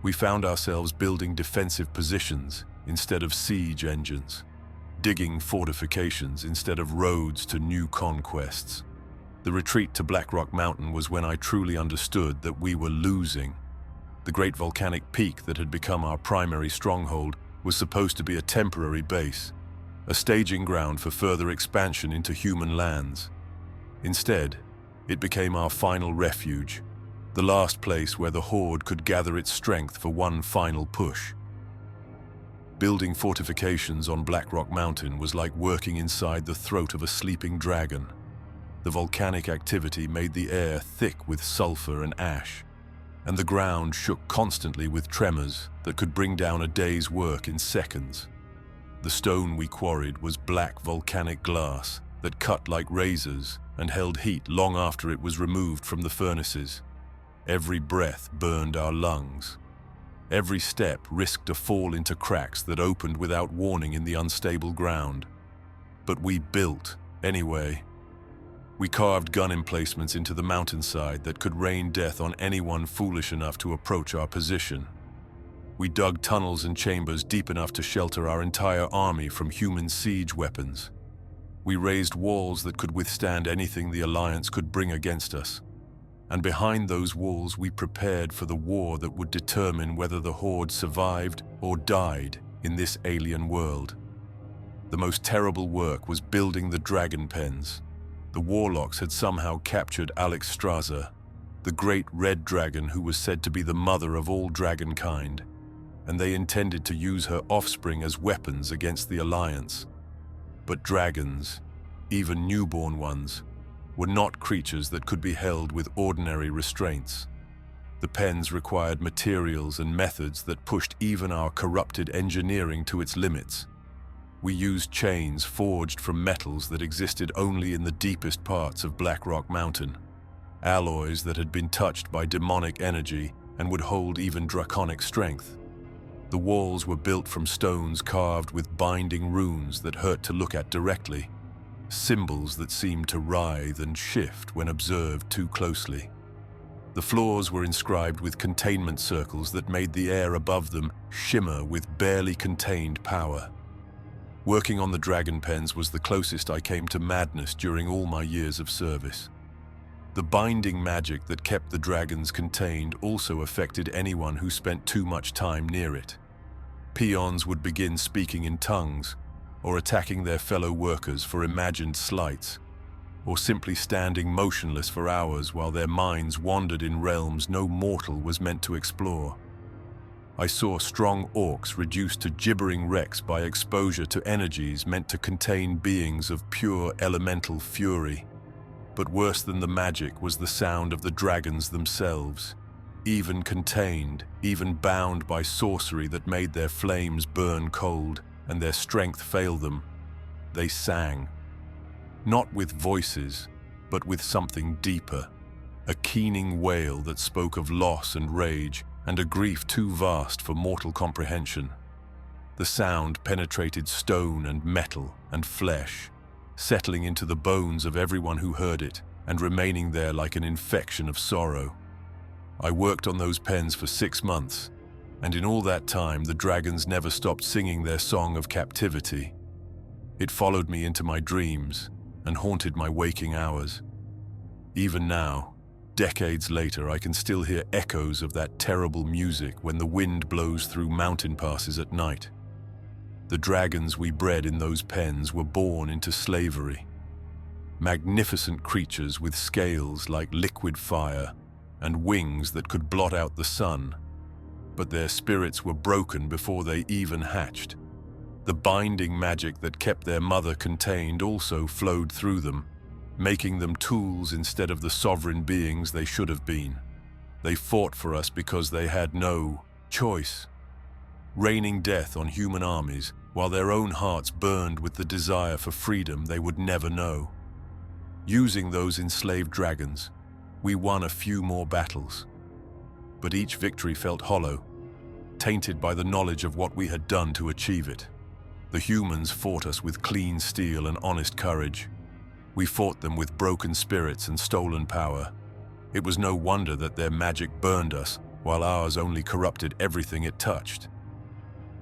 We found ourselves building defensive positions instead of siege engines, digging fortifications instead of roads to new conquests. The retreat to Blackrock Mountain was when I truly understood that we were losing. The great volcanic peak that had become our primary stronghold was supposed to be a temporary base, a staging ground for further expansion into human lands. Instead, it became our final refuge, the last place where the Horde could gather its strength for one final push. Building fortifications on Blackrock Mountain was like working inside the throat of a sleeping dragon. The volcanic activity made the air thick with sulfur and ash, and the ground shook constantly with tremors that could bring down a day's work in seconds. The stone we quarried was black volcanic glass that cut like razors and held heat long after it was removed from the furnaces. Every breath burned our lungs. Every step risked a fall into cracks that opened without warning in the unstable ground. But we built anyway. We carved gun emplacements into the mountainside that could rain death on anyone foolish enough to approach our position. We dug tunnels and chambers deep enough to shelter our entire army from human siege weapons. We raised walls that could withstand anything the Alliance could bring against us. And behind those walls we prepared for the war that would determine whether the Horde survived or died in this alien world. The most terrible work was building the dragon pens. The warlocks had somehow captured Alexstrasza, the great red dragon who was said to be the mother of all dragonkind, and they intended to use her offspring as weapons against the Alliance. But dragons, even newborn ones, were not creatures that could be held with ordinary restraints. The pens required materials and methods that pushed even our corrupted engineering to its limits. We used chains forged from metals that existed only in the deepest parts of Blackrock Mountain, alloys that had been touched by demonic energy and would hold even draconic strength. The walls were built from stones carved with binding runes that hurt to look at directly, symbols that seemed to writhe and shift when observed too closely. The floors were inscribed with containment circles that made the air above them shimmer with barely contained power. Working on the dragon pens was the closest I came to madness during all my years of service. The binding magic that kept the dragons contained also affected anyone who spent too much time near it. Peons would begin speaking in tongues, or attacking their fellow workers for imagined slights, or simply standing motionless for hours while their minds wandered in realms no mortal was meant to explore. I saw strong orcs reduced to gibbering wrecks by exposure to energies meant to contain beings of pure elemental fury. But worse than the magic was the sound of the dragons themselves, even contained, even bound by sorcery that made their flames burn cold and their strength fail them. They sang, not with voices, but with something deeper, a keening wail that spoke of loss and rage, and a grief too vast for mortal comprehension. The sound penetrated stone and metal and flesh, settling into the bones of everyone who heard it and remaining there like an infection of sorrow. I worked on those pens for 6 months, and in all that time the dragons never stopped singing their song of captivity. It followed me into my dreams and haunted my waking hours. Even now, decades later, I can still hear echoes of that terrible music when the wind blows through mountain passes at night. The dragons we bred in those pens were born into slavery. Magnificent creatures with scales like liquid fire and wings that could blot out the sun. But their spirits were broken before they even hatched. The binding magic that kept their mother contained also flowed through them, making them tools instead of the sovereign beings they should have been. They fought for us because they had no choice, raining death on human armies while their own hearts burned with the desire for freedom they would never know. Using those enslaved dragons, we won a few more battles. But each victory felt hollow, tainted by the knowledge of what we had done to achieve it. The humans fought us with clean steel and honest courage. We fought them with broken spirits and stolen power. It was no wonder that their magic burned us, while ours only corrupted everything it touched.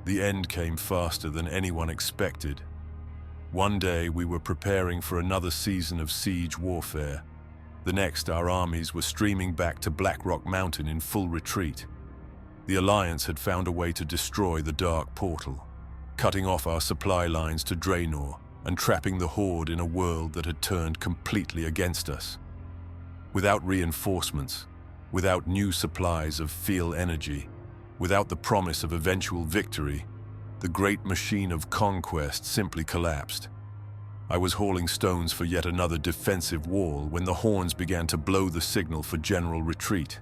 The end came faster than anyone expected. One day we were preparing for another season of siege warfare. The next, our armies were streaming back to Blackrock Mountain in full retreat. The Alliance had found a way to destroy the Dark Portal, cutting off our supply lines to Draenor and trapping the Horde in a world that had turned completely against us. Without reinforcements, without new supplies of feel energy, without the promise of eventual victory, the great machine of conquest simply collapsed. I was hauling stones for yet another defensive wall when the horns began to blow the signal for general retreat.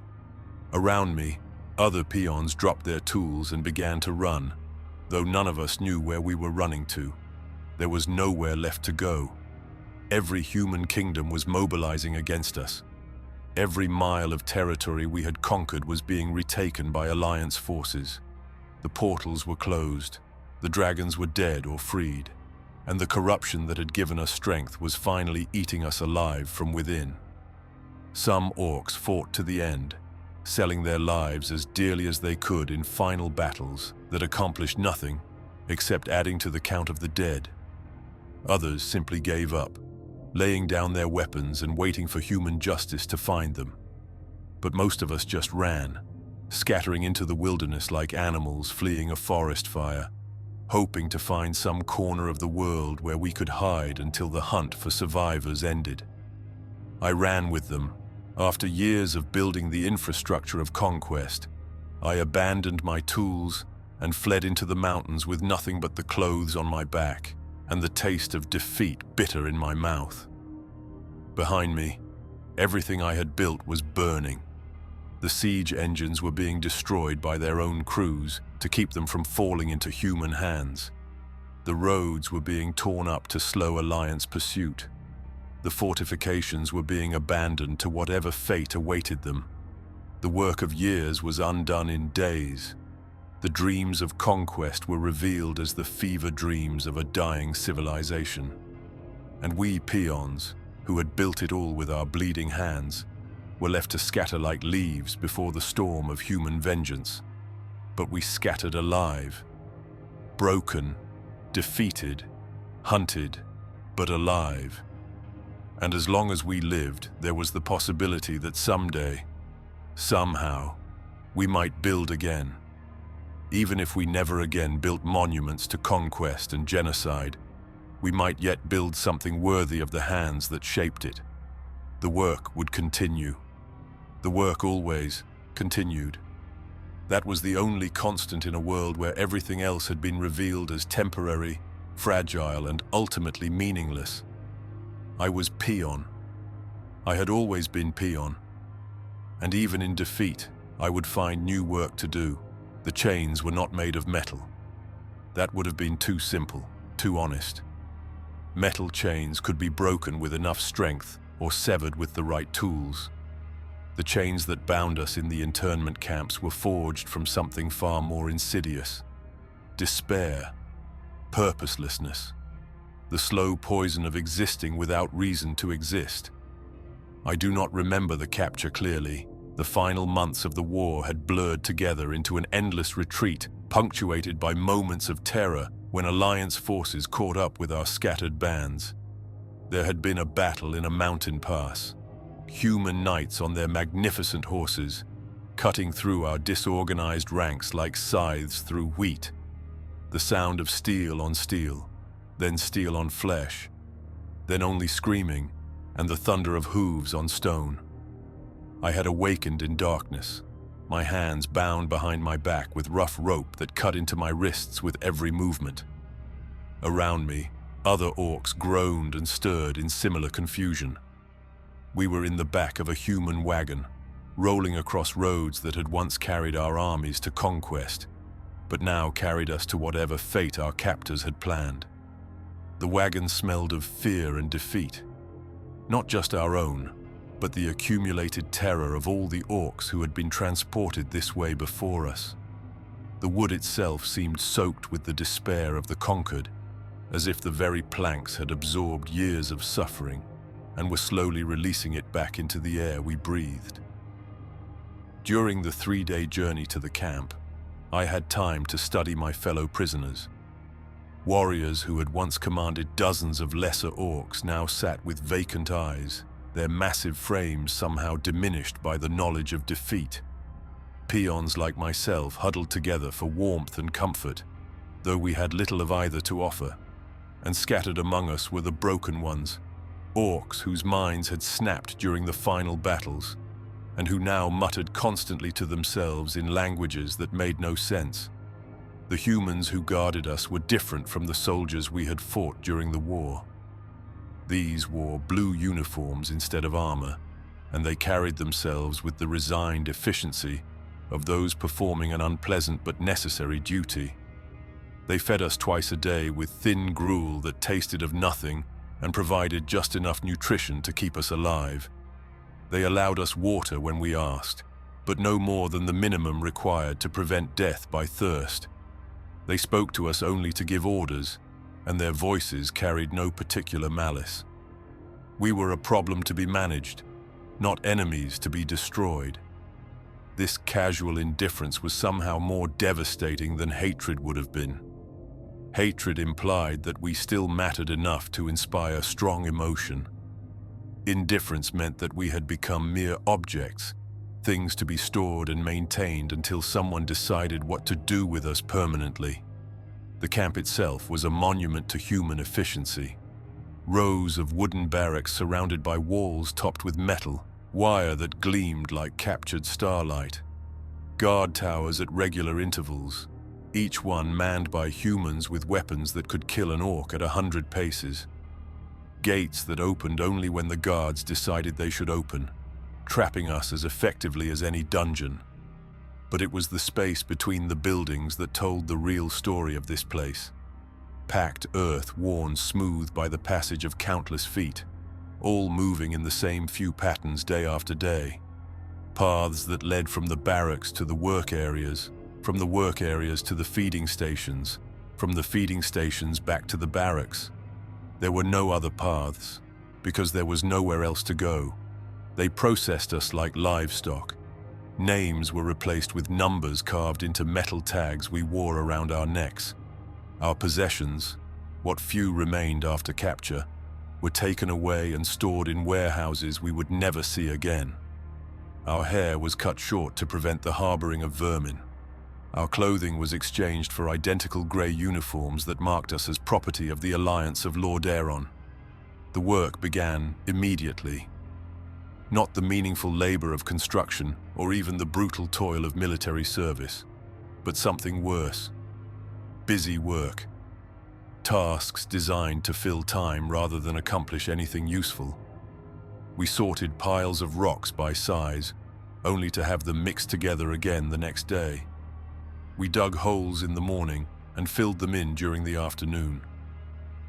Around me, other peons dropped their tools and began to run, though none of us knew where we were running to. There was nowhere left to go. Every human kingdom was mobilizing against us. Every mile of territory we had conquered was being retaken by Alliance forces. The portals were closed, the dragons were dead or freed, and the corruption that had given us strength was finally eating us alive from within. Some orcs fought to the end, selling their lives as dearly as they could in final battles that accomplished nothing except adding to the count of the dead. Others simply gave up, laying down their weapons and waiting for human justice to find them. But most of us just ran, scattering into the wilderness like animals fleeing a forest fire, hoping to find some corner of the world where we could hide until the hunt for survivors ended. I ran with them. After years of building the infrastructure of conquest, I abandoned my tools and fled into the mountains with nothing but the clothes on my back and the taste of defeat bitter in my mouth. Behind me, everything I had built was burning. The siege engines were being destroyed by their own crews to keep them from falling into human hands. The roads were being torn up to slow Alliance pursuit. The fortifications were being abandoned to whatever fate awaited them. The work of years was undone in days. The dreams of conquest were revealed as the fever dreams of a dying civilization. And we peons, who had built it all with our bleeding hands, were left to scatter like leaves before the storm of human vengeance. But we scattered alive, broken, defeated, hunted, but alive. And as long as we lived, there was the possibility that someday, somehow, we might build again. Even if we never again built monuments to conquest and genocide, we might yet build something worthy of the hands that shaped it. The work would continue. The work always continued. That was the only constant in a world where everything else had been revealed as temporary, fragile, and ultimately meaningless. I was Peon. I had always been Peon. And even in defeat, I would find new work to do. The chains were not made of metal. That would have been too simple, too honest. Metal chains could be broken with enough strength or severed with the right tools. The chains that bound us in the internment camps were forged from something far more insidious. Despair, purposelessness, the slow poison of existing without reason to exist. I do not remember the capture clearly. The final months of the war had blurred together into an endless retreat, punctuated by moments of terror when Alliance forces caught up with our scattered bands. There had been a battle in a mountain pass. Human knights on their magnificent horses, cutting through our disorganized ranks like scythes through wheat. The sound of steel on steel, then steel on flesh, then only screaming, and the thunder of hooves on stone. I had awakened in darkness, my hands bound behind my back with rough rope that cut into my wrists with every movement. Around me, other orcs groaned and stirred in similar confusion. We were in the back of a human wagon, rolling across roads that had once carried our armies to conquest, but now carried us to whatever fate our captors had planned. The wagon smelled of fear and defeat, not just our own, but the accumulated terror of all the orcs who had been transported this way before us. The wood itself seemed soaked with the despair of the conquered, as if the very planks had absorbed years of suffering and were slowly releasing it back into the air we breathed. During the 3-day journey to the camp, I had time to study my fellow prisoners. Warriors who had once commanded dozens of lesser orcs now sat with vacant eyes, their massive frames somehow diminished by the knowledge of defeat. Peons like myself huddled together for warmth and comfort, though we had little of either to offer, and scattered among us were the broken ones, orcs whose minds had snapped during the final battles, and who now muttered constantly to themselves in languages that made no sense. The humans who guarded us were different from the soldiers we had fought during the war. These wore blue uniforms instead of armor, and they carried themselves with the resigned efficiency of those performing an unpleasant but necessary duty. They fed us twice a day with thin gruel that tasted of nothing and provided just enough nutrition to keep us alive. They allowed us water when we asked, but no more than the minimum required to prevent death by thirst. They spoke to us only to give orders, and their voices carried no particular malice. We were a problem to be managed, not enemies to be destroyed. This casual indifference was somehow more devastating than hatred would have been. Hatred implied that we still mattered enough to inspire strong emotion. Indifference meant that we had become mere objects, things to be stored and maintained until someone decided what to do with us permanently. The camp itself was a monument to human efficiency. Rows of wooden barracks surrounded by walls topped with metal, wire that gleamed like captured starlight. Guard towers at regular intervals, each one manned by humans with weapons that could kill an orc at 100 paces. Gates that opened only when the guards decided they should open, trapping us as effectively as any dungeon. But it was the space between the buildings that told the real story of this place. Packed earth worn smooth by the passage of countless feet, all moving in the same few patterns day after day. Paths that led from the barracks to the work areas, from the work areas to the feeding stations, from the feeding stations back to the barracks. There were no other paths, because there was nowhere else to go. They processed us like livestock. Names were replaced with numbers carved into metal tags we wore around our necks. Our possessions, what few remained after capture, were taken away and stored in warehouses we would never see again. Our hair was cut short to prevent the harboring of vermin. Our clothing was exchanged for identical grey uniforms that marked us as property of the Alliance of Lord Aeron. The work began immediately. Not the meaningful labor of construction or even the brutal toil of military service, but something worse. Busy work. Tasks designed to fill time rather than accomplish anything useful. We sorted piles of rocks by size, only to have them mixed together again the next day. We dug holes in the morning and filled them in during the afternoon.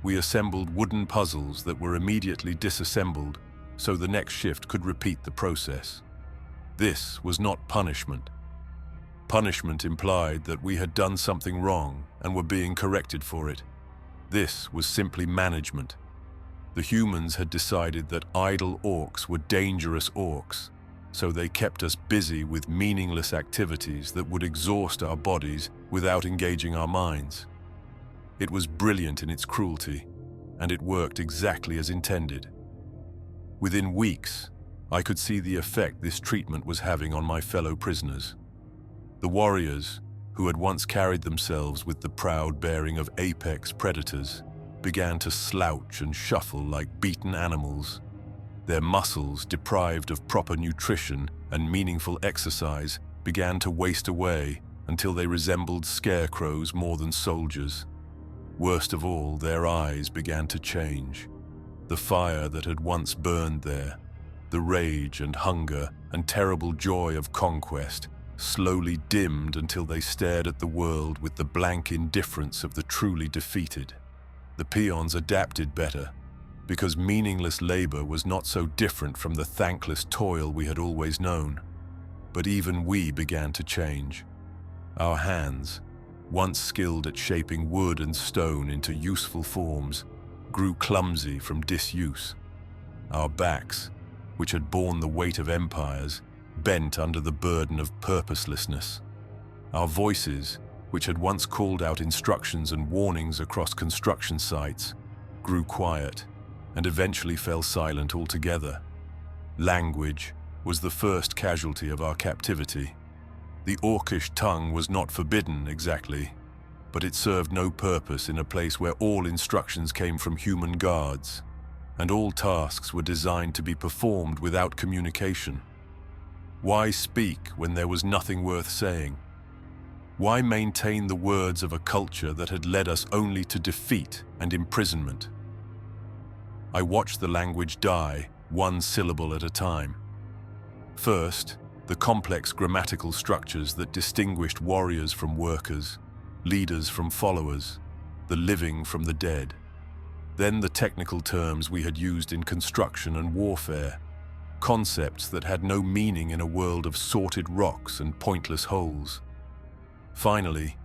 We assembled wooden puzzles that were immediately disassembled so the next shift could repeat the process. This was not punishment. Punishment implied that we had done something wrong and were being corrected for it. This was simply management. The humans had decided that idle orcs were dangerous orcs, so they kept us busy with meaningless activities that would exhaust our bodies without engaging our minds. It was brilliant in its cruelty, and it worked exactly as intended. Within weeks, I could see the effect this treatment was having on my fellow prisoners. The warriors, who had once carried themselves with the proud bearing of apex predators, began to slouch and shuffle like beaten animals. Their muscles, deprived of proper nutrition and meaningful exercise, began to waste away until they resembled scarecrows more than soldiers. Worst of all, their eyes began to change. The fire that had once burned there, the rage and hunger and terrible joy of conquest, slowly dimmed until they stared at the world with the blank indifference of the truly defeated. The peons adapted better, because meaningless labor was not so different from the thankless toil we had always known. But even we began to change. Our hands, once skilled at shaping wood and stone into useful forms, grew clumsy from disuse. Our backs, which had borne the weight of empires, bent under the burden of purposelessness. Our voices, which had once called out instructions and warnings across construction sites, grew quiet and eventually fell silent altogether. Language was the first casualty of our captivity. The orcish tongue was not forbidden exactly, but it served no purpose in a place where all instructions came from human guards, and all tasks were designed to be performed without communication. Why speak when there was nothing worth saying? Why maintain the words of a culture that had led us only to defeat and imprisonment? I watched the language die, one syllable at a time. First, the complex grammatical structures that distinguished warriors from workers, leaders from followers, the living from the dead. Then the technical terms we had used in construction and warfare, concepts that had no meaning in a world of sorted rocks and pointless holes. Finally,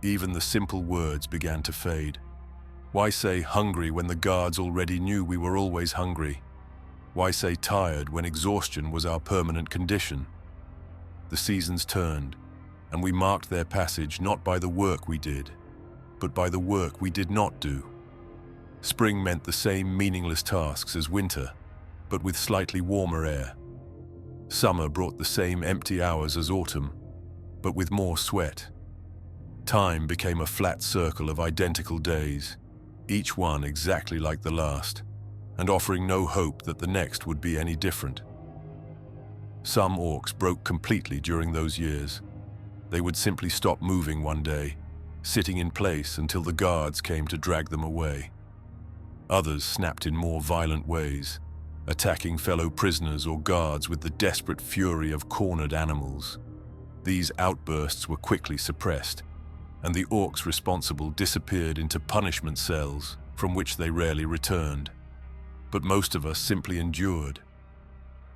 even the simple words began to fade. Why say hungry when the guards already knew we were always hungry? Why say tired when exhaustion was our permanent condition? The seasons turned, and we marked their passage not by the work we did, but by the work we did not do. Spring meant the same meaningless tasks as winter, but with slightly warmer air. Summer brought the same empty hours as autumn, but with more sweat. Time became a flat circle of identical days, each one exactly like the last, and offering no hope that the next would be any different. Some orcs broke completely during those years. They would simply stop moving one day, sitting in place until the guards came to drag them away. Others snapped in more violent ways, attacking fellow prisoners or guards with the desperate fury of cornered animals. These outbursts were quickly suppressed, and the orcs responsible disappeared into punishment cells from which they rarely returned. But most of us simply endured.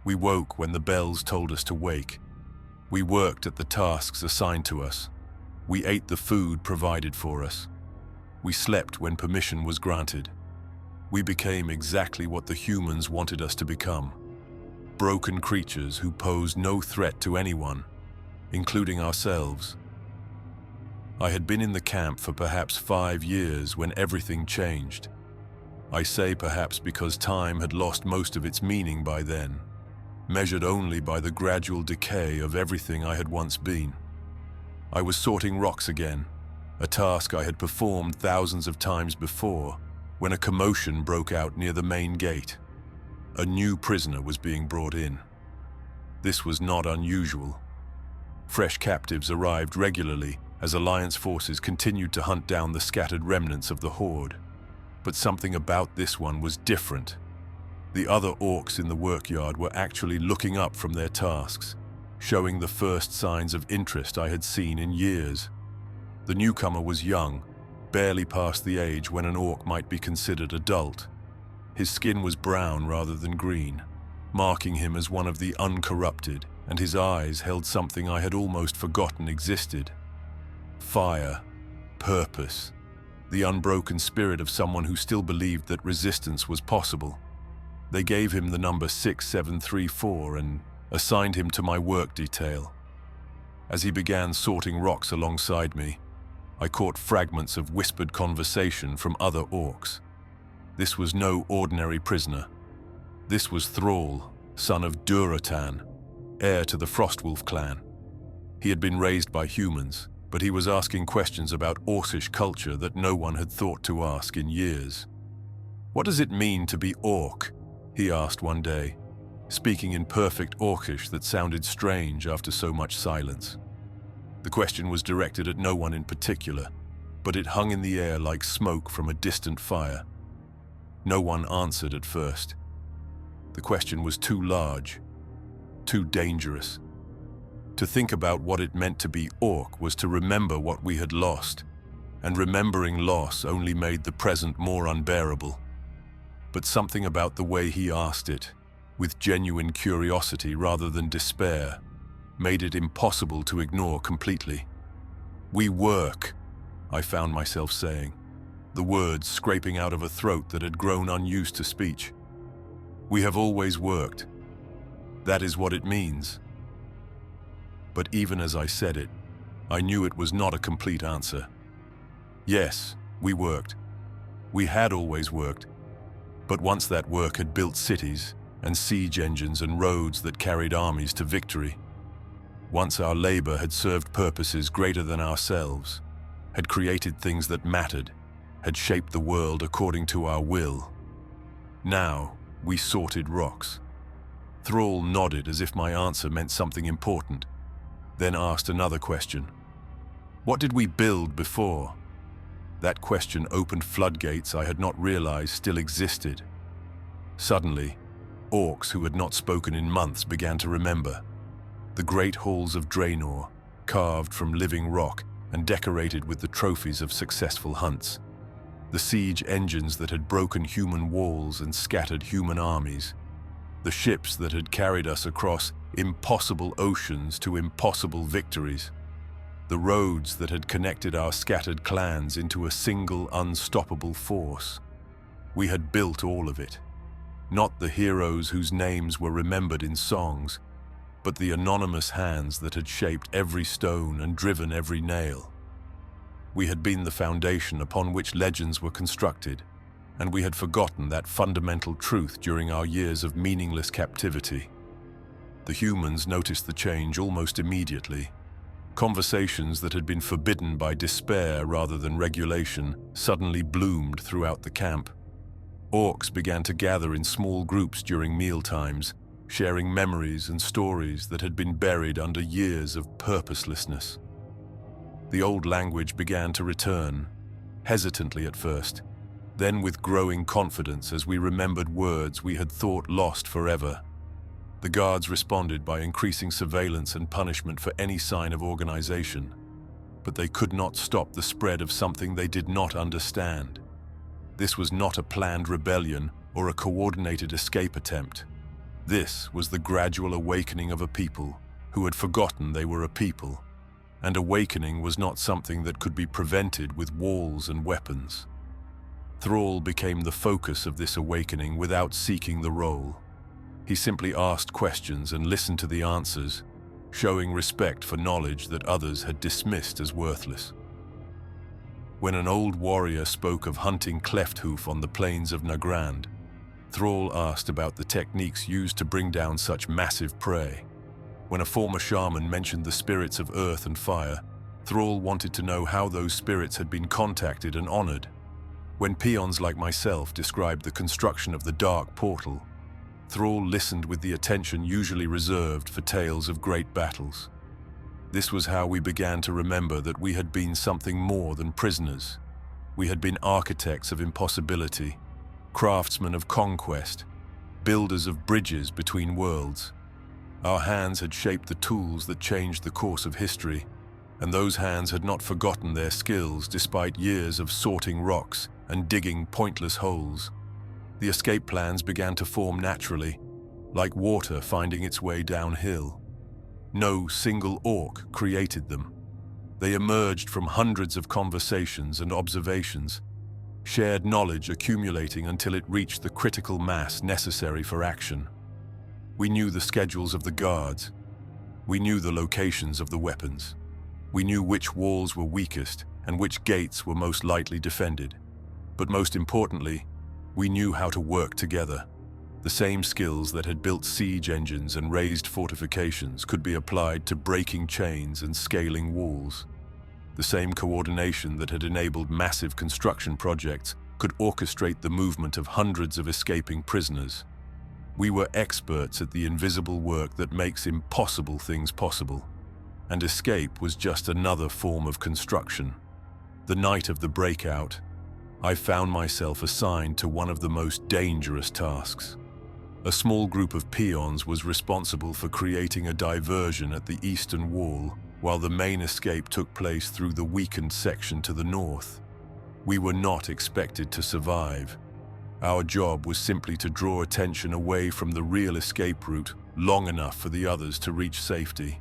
We woke when the bells told us to wake. We worked at the tasks assigned to us. We ate the food provided for us. We slept when permission was granted. We became exactly what the humans wanted us to become. Broken creatures who posed no threat to anyone, including ourselves. I had been in the camp for perhaps 5 years when everything changed. I say perhaps because time had lost most of its meaning by then, measured only by the gradual decay of everything I had once been. I was sorting rocks again, a task I had performed thousands of times before, when a commotion broke out near the main gate. A new prisoner was being brought in. This was not unusual. Fresh captives arrived regularly as Alliance forces continued to hunt down the scattered remnants of the Horde. But something about this one was different. The other orcs in the workyard were actually looking up from their tasks, showing the first signs of interest I had seen in years. The newcomer was young, barely past the age when an orc might be considered adult. His skin was brown rather than green, marking him as one of the uncorrupted, and his eyes held something I had almost forgotten existed. Fire, purpose, the unbroken spirit of someone who still believed that resistance was possible. They gave him the number 6734 and assigned him to my work detail. As he began sorting rocks alongside me, I caught fragments of whispered conversation from other orcs. This was no ordinary prisoner. This was Thrall, son of Duratan, heir to the Frostwolf clan. He had been raised by humans, but he was asking questions about Orcish culture that no one had thought to ask in years. "What does it mean to be orc?" he asked one day, speaking in perfect Orcish that sounded strange after so much silence. The question was directed at no one in particular, but it hung in the air like smoke from a distant fire. No one answered at first. The question was too large, too dangerous. To think about what it meant to be orc was to remember what we had lost, and remembering loss only made the present more unbearable. But something about the way he asked it, with genuine curiosity rather than despair, made it impossible to ignore completely. "We work," I found myself saying, the words scraping out of a throat that had grown unused to speech. "We have always worked. That is what it means." But even as I said it, I knew it was not a complete answer. Yes, we worked. We had always worked. But once that work had built cities and siege engines and roads that carried armies to victory, once our labor had served purposes greater than ourselves, had created things that mattered, had shaped the world according to our will, now we sorted rocks. Thrall nodded as if my answer meant something important, then asked another question. What did we build before? That question opened floodgates I had not realized still existed. Suddenly, orcs who had not spoken in months began to remember. The great halls of Draenor, carved from living rock and decorated with the trophies of successful hunts. The siege engines that had broken human walls and scattered human armies. The ships that had carried us across impossible oceans to impossible victories. The roads that had connected our scattered clans into a single unstoppable force. We had built all of it. Not the heroes whose names were remembered in songs, but the anonymous hands that had shaped every stone and driven every nail. We had been the foundation upon which legends were constructed, and we had forgotten that fundamental truth during our years of meaningless captivity. The humans noticed the change almost immediately. Conversations that had been forbidden by despair rather than regulation suddenly bloomed throughout the camp. Orcs began to gather in small groups during mealtimes, sharing memories and stories that had been buried under years of purposelessness. The old language began to return, hesitantly at first, then with growing confidence as we remembered words we had thought lost forever. The guards responded by increasing surveillance and punishment for any sign of organization, but they could not stop the spread of something they did not understand. This was not a planned rebellion or a coordinated escape attempt. This was the gradual awakening of a people who had forgotten they were a people, and awakening was not something that could be prevented with walls and weapons. Thrall became the focus of this awakening without seeking the role. He simply asked questions and listened to the answers, showing respect for knowledge that others had dismissed as worthless. When an old warrior spoke of hunting Clefthoof on the plains of Nagrand, Thrall asked about the techniques used to bring down such massive prey. When a former shaman mentioned the spirits of earth and fire, Thrall wanted to know how those spirits had been contacted and honored. When peons like myself described the construction of the Dark Portal, Thrall listened with the attention usually reserved for tales of great battles. This was how we began to remember that we had been something more than prisoners. We had been architects of impossibility, craftsmen of conquest, builders of bridges between worlds. Our hands had shaped the tools that changed the course of history, and those hands had not forgotten their skills despite years of sorting rocks and digging pointless holes. The escape plans began to form naturally, like water finding its way downhill. No single orc created them. They emerged from hundreds of conversations and observations, shared knowledge accumulating until it reached the critical mass necessary for action. We knew the schedules of the guards. We knew the locations of the weapons. We knew which walls were weakest and which gates were most lightly defended. But most importantly, we knew how to work together. The same skills that had built siege engines and raised fortifications could be applied to breaking chains and scaling walls. The same coordination that had enabled massive construction projects could orchestrate the movement of hundreds of escaping prisoners. We were experts at the invisible work that makes impossible things possible. And escape was just another form of construction. The night of the breakout, I found myself assigned to one of the most dangerous tasks. A small group of peons was responsible for creating a diversion at the eastern wall, while the main escape took place through the weakened section to the north. We were not expected to survive. Our job was simply to draw attention away from the real escape route long enough for the others to reach safety.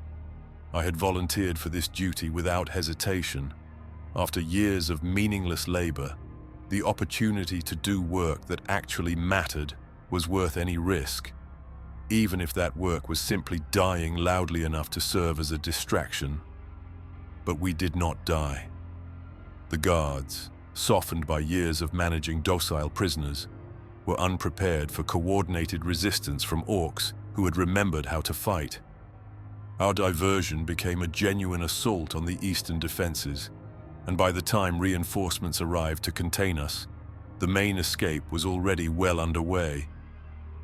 I had volunteered for this duty without hesitation. After years of meaningless labor, the opportunity to do work that actually mattered was worth any risk, even if that work was simply dying loudly enough to serve as a distraction. But we did not die. The guards, softened by years of managing docile prisoners, were unprepared for coordinated resistance from orcs who had remembered how to fight. Our diversion became a genuine assault on the eastern defenses, and by the time reinforcements arrived to contain us, the main escape was already well underway.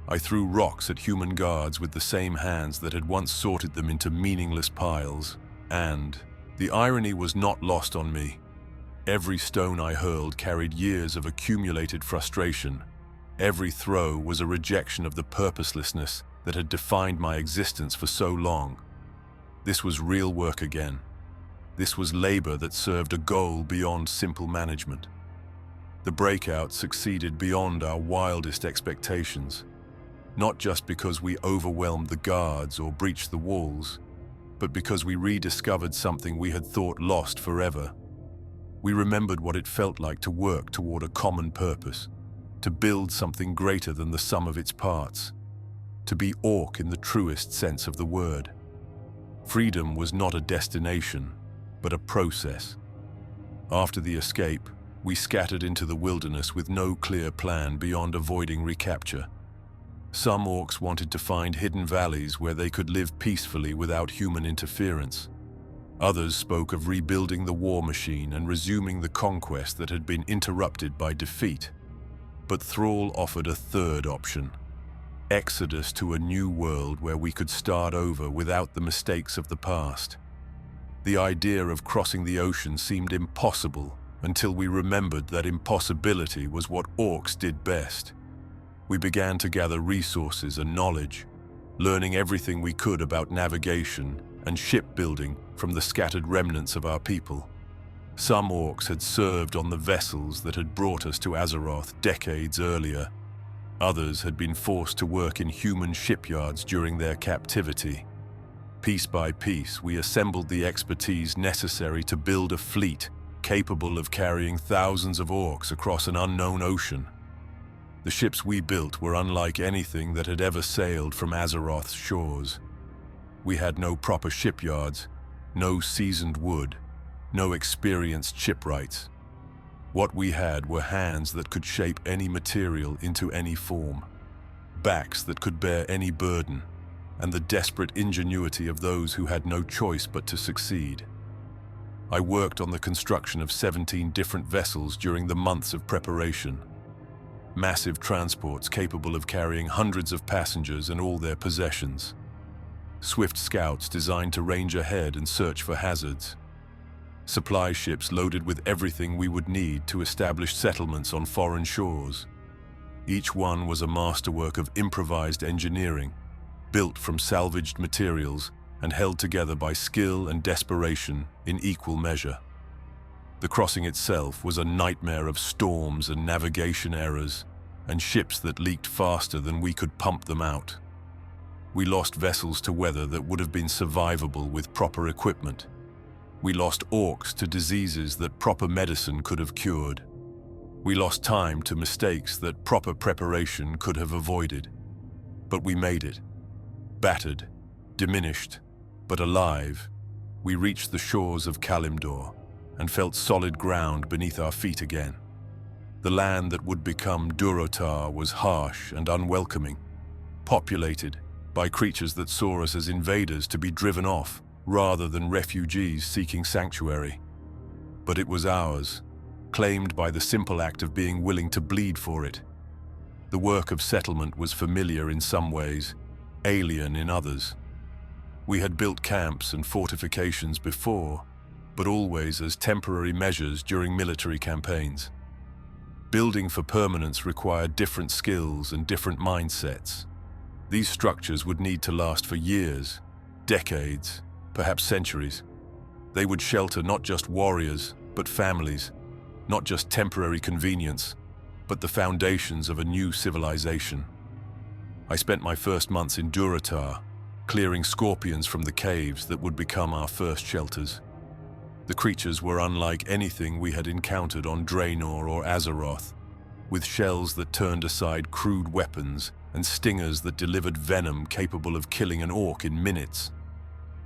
I threw rocks at human guards with the same hands that had once sorted them into meaningless piles, and the irony was not lost on me. Every stone I hurled carried years of accumulated frustration. Every throw was a rejection of the purposelessness that had defined my existence for so long. This was real work again. This was labor that served a goal beyond simple management. The breakout succeeded beyond our wildest expectations, not just because we overwhelmed the guards or breached the walls, but because we rediscovered something we had thought lost forever. We remembered what it felt like to work toward a common purpose, to build something greater than the sum of its parts, to be Orc in the truest sense of the word. Freedom was not a destination, but a process. After the escape, we scattered into the wilderness with no clear plan beyond avoiding recapture. Some Orcs wanted to find hidden valleys where they could live peacefully without human interference. Others spoke of rebuilding the war machine and resuming the conquest that had been interrupted by defeat. But Thrall offered a third option: exodus to a new world where we could start over without the mistakes of the past. The idea of crossing the ocean seemed impossible until we remembered that impossibility was what Orcs did best. We began to gather resources and knowledge, learning everything we could about navigation and shipbuilding from the scattered remnants of our people. Some Orcs had served on the vessels that had brought us to Azeroth decades earlier. Others had been forced to work in human shipyards during their captivity. Piece by piece, we assembled the expertise necessary to build a fleet capable of carrying thousands of Orcs across an unknown ocean. The ships we built were unlike anything that had ever sailed from Azeroth's shores. We had no proper shipyards, no seasoned wood, no experienced shipwrights. What we had were hands that could shape any material into any form, backs that could bear any burden, and the desperate ingenuity of those who had no choice but to succeed. I worked on the construction of 17 different vessels during the months of preparation. Massive transports capable of carrying hundreds of passengers and all their possessions. Swift scouts designed to range ahead and search for hazards. Supply ships loaded with everything we would need to establish settlements on foreign shores. Each one was a masterwork of improvised engineering, built from salvaged materials and held together by skill and desperation in equal measure. The crossing itself was a nightmare of storms and navigation errors, and ships that leaked faster than we could pump them out. We lost vessels to weather that would have been survivable with proper equipment. We lost Orcs to diseases that proper medicine could have cured. We lost time to mistakes that proper preparation could have avoided. But we made it. Battered, diminished, but alive, we reached the shores of Kalimdor and felt solid ground beneath our feet again. The land that would become Durotar was harsh and unwelcoming, populated by creatures that saw us as invaders to be driven off rather than refugees seeking sanctuary. But it was ours, claimed by the simple act of being willing to bleed for it. The work of settlement was familiar in some ways, alien in others. We had built camps and fortifications before, but always as temporary measures during military campaigns. Building for permanence required different skills and different mindsets. These structures would need to last for years, decades, perhaps centuries. They would shelter not just warriors, but families, not just temporary convenience, but the foundations of a new civilization. I spent my first months in Durotar, clearing scorpions from the caves that would become our first shelters. The creatures were unlike anything we had encountered on Draenor or Azeroth, with shells that turned aside crude weapons and stingers that delivered venom capable of killing an Orc in minutes.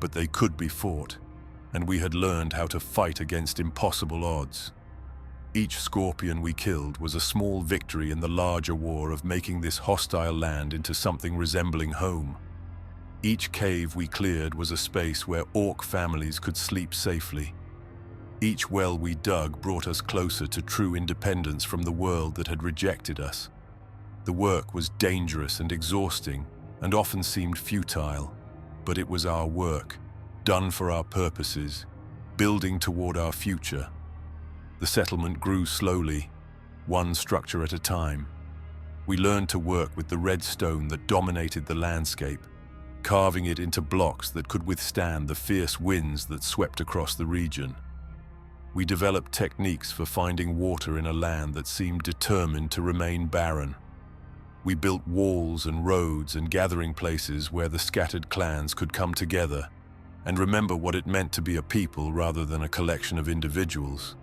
But they could be fought, and we had learned how to fight against impossible odds. Each scorpion we killed was a small victory in the larger war of making this hostile land into something resembling home. Each cave we cleared was a space where Orc families could sleep safely. Each well we dug brought us closer to true independence from the world that had rejected us. The work was dangerous and exhausting, and often seemed futile, but it was our work, done for our purposes, building toward our future. The settlement grew slowly, one structure at a time. We learned to work with the red stone that dominated the landscape, carving it into blocks that could withstand the fierce winds that swept across the region. We developed techniques for finding water in a land that seemed determined to remain barren. We built walls and roads and gathering places where the scattered clans could come together and remember what it meant to be a people rather than a collection of individuals.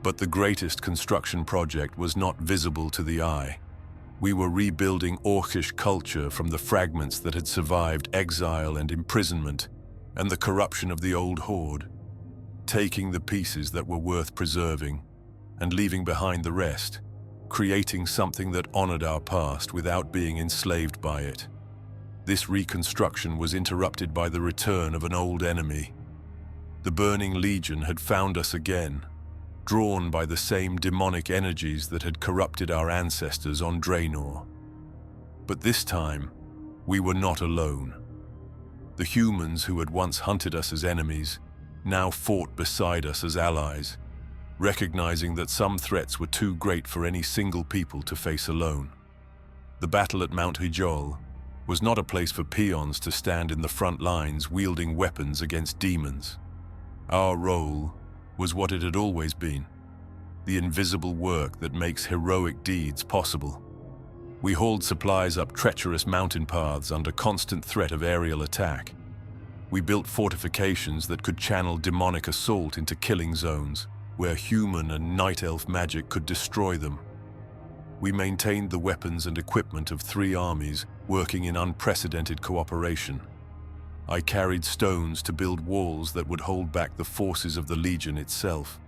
But the greatest construction project was not visible to the eye. We were rebuilding Orcish culture from the fragments that had survived exile and imprisonment and the corruption of the old horde, taking the pieces that were worth preserving and leaving behind the rest, creating something that honored our past without being enslaved by it. This reconstruction was interrupted by the return of an old enemy. The Burning Legion had found us again, drawn by the same demonic energies that had corrupted our ancestors on Draenor. But this time, we were not alone. The humans who had once hunted us as enemies now fought beside us as allies, recognizing that some threats were too great for any single people to face alone. The battle at Mount Hijol was not a place for peons to stand in the front lines wielding weapons against demons. Our role was what it had always been, the invisible work that makes heroic deeds possible. We hauled supplies up treacherous mountain paths under constant threat of aerial attack. We built fortifications that could channel demonic assault into killing zones, where human and night elf magic could destroy them. We maintained the weapons and equipment of 3 armies working in unprecedented cooperation. I carried stones to build walls that would hold back the forces of the Legion itself.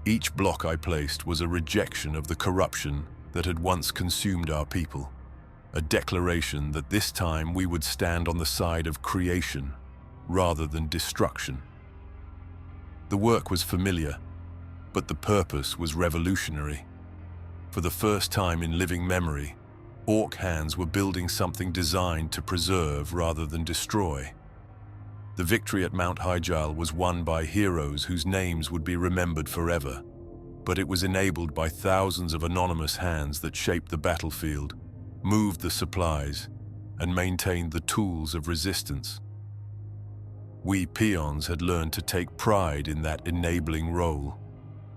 Each block I placed was a rejection of the corruption that had once consumed our people, a declaration that this time we would stand on the side of creation rather than destruction. The work was familiar, but the purpose was revolutionary. For the first time in living memory, Orc hands were building something designed to preserve rather than destroy. The victory at Mount Hyjal was won by heroes whose names would be remembered forever, but it was enabled by thousands of anonymous hands that shaped the battlefield, moved the supplies, and maintained the tools of resistance. We peons had learned to take pride in that enabling role,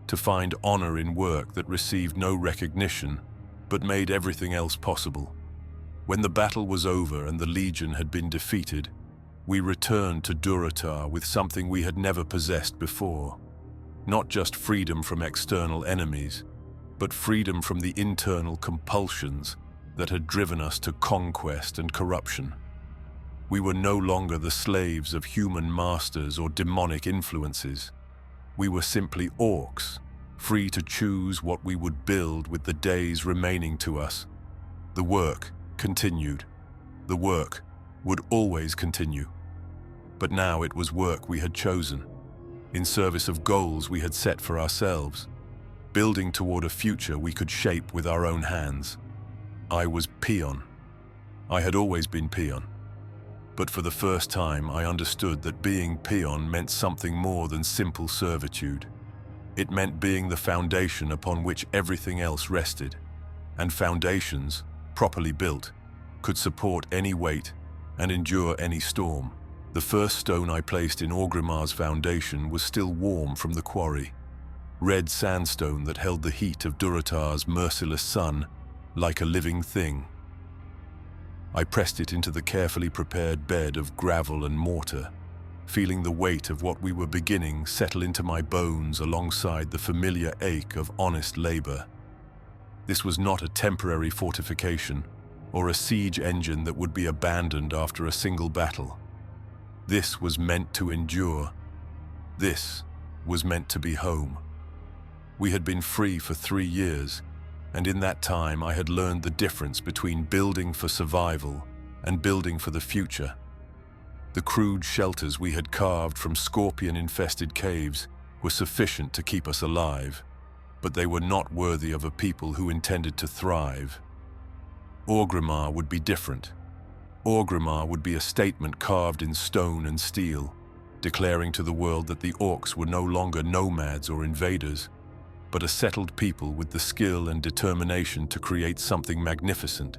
to find honor in work that received no recognition but made everything else possible. When the battle was over and the Legion had been defeated, we returned to Durotar with something we had never possessed before. Not just freedom from external enemies, but freedom from the internal compulsions that had driven us to conquest and corruption. We were no longer the slaves of human masters or demonic influences. We were simply orcs, free to choose what we would build with the days remaining to us. The work continued. The work would always continue. But now it was work we had chosen, in service of goals we had set for ourselves, building toward a future we could shape with our own hands. I was Peon. I had always been Peon. But for the first time, I understood that being Peon meant something more than simple servitude. It meant being the foundation upon which everything else rested, and foundations, properly built, could support any weight and endure any storm. The first stone I placed in Orgrimmar's foundation was still warm from the quarry, red sandstone that held the heat of Durotar's merciless sun like a living thing. I pressed it into the carefully prepared bed of gravel and mortar, feeling the weight of what we were beginning settle into my bones alongside the familiar ache of honest labor. This was not a temporary fortification or a siege engine that would be abandoned after a single battle. This was meant to endure. This was meant to be home. We had been free for 3 years, and in that time I had learned the difference between building for survival and building for the future. The crude shelters we had carved from scorpion-infested caves were sufficient to keep us alive, but they were not worthy of a people who intended to thrive. Orgrimmar would be different. Orgrimmar would be a statement carved in stone and steel, declaring to the world that the orcs were no longer nomads or invaders, but a settled people with the skill and determination to create something magnificent.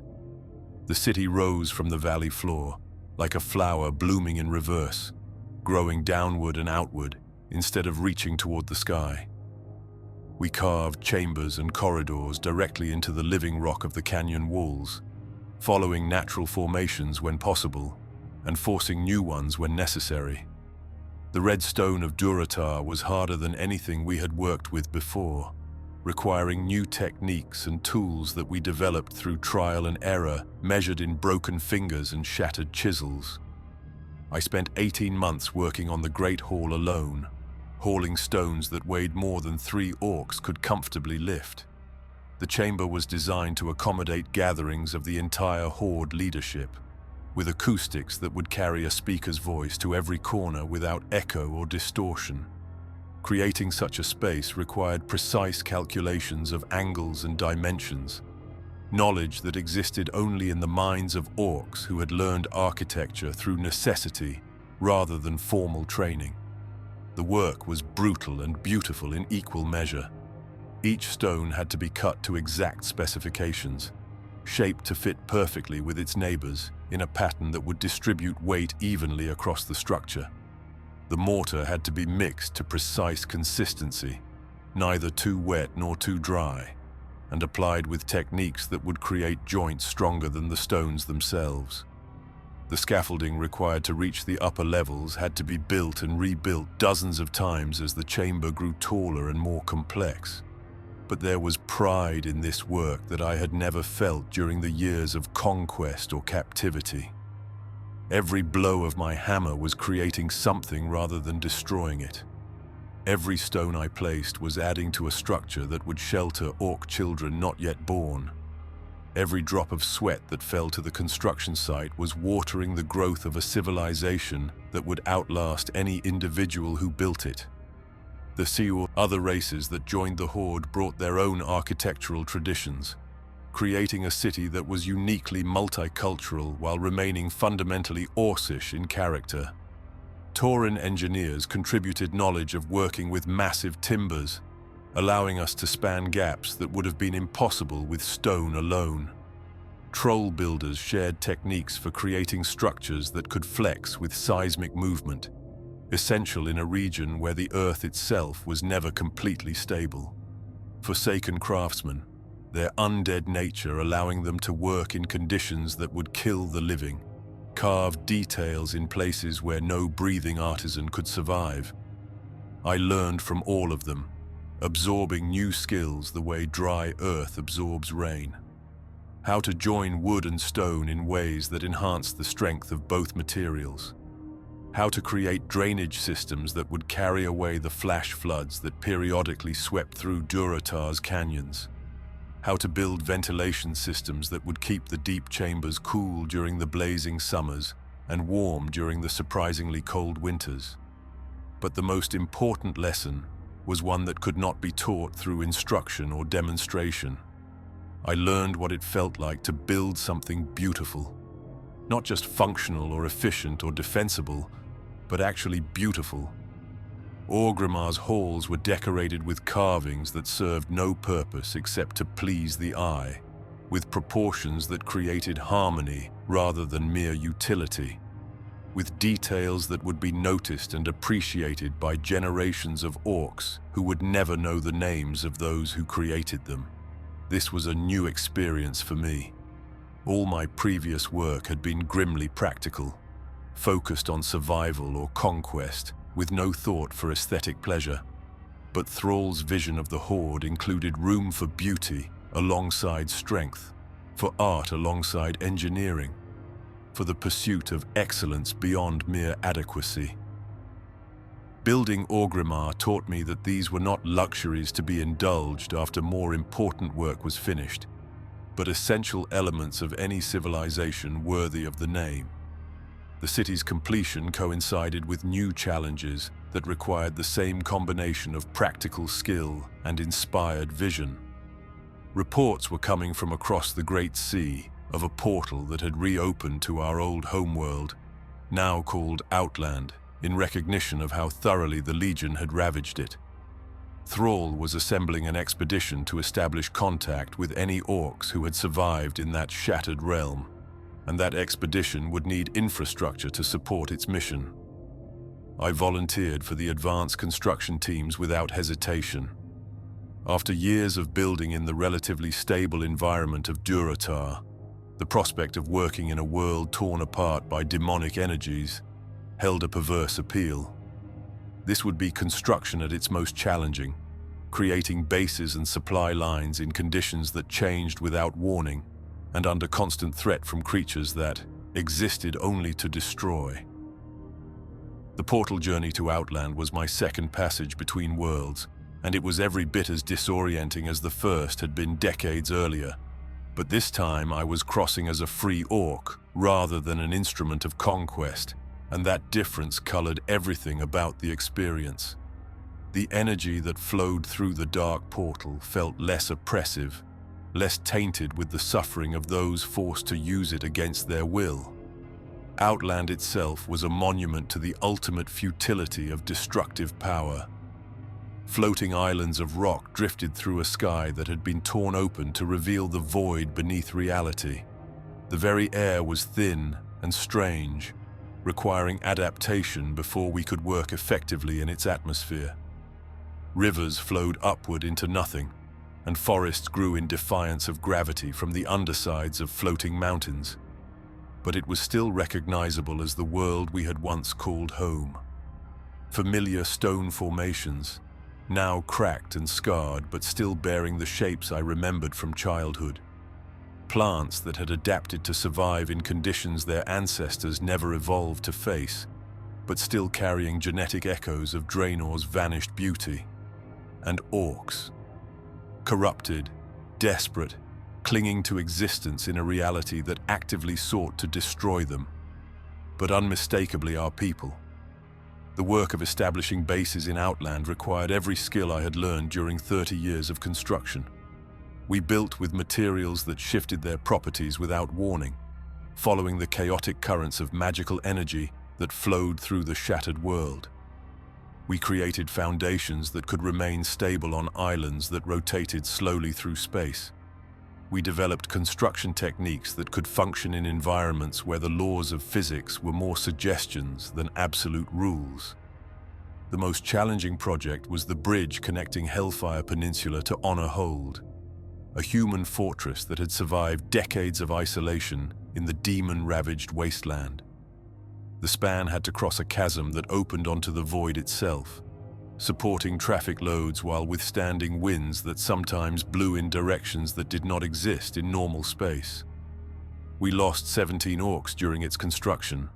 The city rose from the valley floor, like a flower blooming in reverse, growing downward and outward instead of reaching toward the sky. We carved chambers and corridors directly into the living rock of the canyon walls, following natural formations when possible and forcing new ones when necessary. The red stone of Durotar was harder than anything we had worked with before, requiring new techniques and tools that we developed through trial and error, measured in broken fingers and shattered chisels. I spent 18 months working on the Great Hall alone, hauling stones that weighed more than 3 orcs could comfortably lift. The chamber was designed to accommodate gatherings of the entire Horde leadership, with acoustics that would carry a speaker's voice to every corner without echo or distortion. Creating such a space required precise calculations of angles and dimensions, knowledge that existed only in the minds of orcs who had learned architecture through necessity rather than formal training. The work was brutal and beautiful in equal measure. Each stone had to be cut to exact specifications, shaped to fit perfectly with its neighbors in a pattern that would distribute weight evenly across the structure. The mortar had to be mixed to precise consistency, neither too wet nor too dry, and applied with techniques that would create joints stronger than the stones themselves. The scaffolding required to reach the upper levels had to be built and rebuilt dozens of times as the chamber grew taller and more complex. But there was pride in this work that I had never felt during the years of conquest or captivity. Every blow of my hammer was creating something rather than destroying it. Every stone I placed was adding to a structure that would shelter orc children not yet born. Every drop of sweat that fell to the construction site was watering the growth of a civilization that would outlast any individual who built it. The Seor, other races that joined the Horde, brought their own architectural traditions, creating a city that was uniquely multicultural while remaining fundamentally Orcish in character. Tauren engineers contributed knowledge of working with massive timbers, allowing us to span gaps that would have been impossible with stone alone. Troll builders shared techniques for creating structures that could flex with seismic movement, essential in a region where the earth itself was never completely stable. Forsaken craftsmen, their undead nature allowing them to work in conditions that would kill the living, carved details in places where no breathing artisan could survive. I learned from all of them, absorbing new skills the way dry earth absorbs rain. How to join wood and stone in ways that enhanced the strength of both materials. How to create drainage systems that would carry away the flash floods that periodically swept through Durotar's canyons. How to build ventilation systems that would keep the deep chambers cool during the blazing summers and warm during the surprisingly cold winters. But the most important lesson was one that could not be taught through instruction or demonstration. I learned what it felt like to build something beautiful. Not just functional or efficient or defensible, but actually beautiful. Orgrimmar's halls were decorated with carvings that served no purpose except to please the eye, with proportions that created harmony rather than mere utility, with details that would be noticed and appreciated by generations of orcs who would never know the names of those who created them. This was a new experience for me. All my previous work had been grimly practical, focused on survival or conquest, with no thought for aesthetic pleasure. But Thrall's vision of the Horde included room for beauty alongside strength, for art alongside engineering, for the pursuit of excellence beyond mere adequacy. Building Orgrimmar taught me that these were not luxuries to be indulged after more important work was finished, but essential elements of any civilization worthy of the name. The city's completion coincided with new challenges that required the same combination of practical skill and inspired vision. Reports were coming from across the Great Sea of a portal that had reopened to our old homeworld, now called Outland, in recognition of how thoroughly the Legion had ravaged it. Thrall was assembling an expedition to establish contact with any orcs who had survived in that shattered realm, and that expedition would need infrastructure to support its mission. I volunteered for the advanced construction teams without hesitation. After years of building in the relatively stable environment of Durotar, the prospect of working in a world torn apart by demonic energies held a perverse appeal. This would be construction at its most challenging, creating bases and supply lines in conditions that changed without warning and under constant threat from creatures that existed only to destroy. The portal journey to Outland was my second passage between worlds, and it was every bit as disorienting as the first had been decades earlier. But this time I was crossing as a free orc rather than an instrument of conquest, and that difference colored everything about the experience. The energy that flowed through the dark portal felt less oppressive, less tainted with the suffering of those forced to use it against their will. Outland itself was a monument to the ultimate futility of destructive power. Floating islands of rock drifted through a sky that had been torn open to reveal the void beneath reality. The very air was thin and strange, requiring adaptation before we could work effectively in its atmosphere. Rivers flowed upward into nothing, and forests grew in defiance of gravity from the undersides of floating mountains. But it was still recognizable as the world we had once called home. Familiar stone formations, now cracked and scarred but still bearing the shapes I remembered from childhood. Plants that had adapted to survive in conditions their ancestors never evolved to face, but still carrying genetic echoes of Draenor's vanished beauty. And orcs. Corrupted, desperate, clinging to existence in a reality that actively sought to destroy them, but unmistakably our people. The work of establishing bases in Outland required every skill I had learned during 30 years of construction. We built with materials that shifted their properties without warning, following the chaotic currents of magical energy that flowed through the shattered world. We created foundations that could remain stable on islands that rotated slowly through space. We developed construction techniques that could function in environments where the laws of physics were more suggestions than absolute rules. The most challenging project was the bridge connecting Hellfire Peninsula to Untold, a human fortress that had survived decades of isolation in the demon-ravaged wasteland. The span had to cross a chasm that opened onto the void itself, supporting traffic loads while withstanding winds that sometimes blew in directions that did not exist in normal space. We lost 17 orcs during its construction,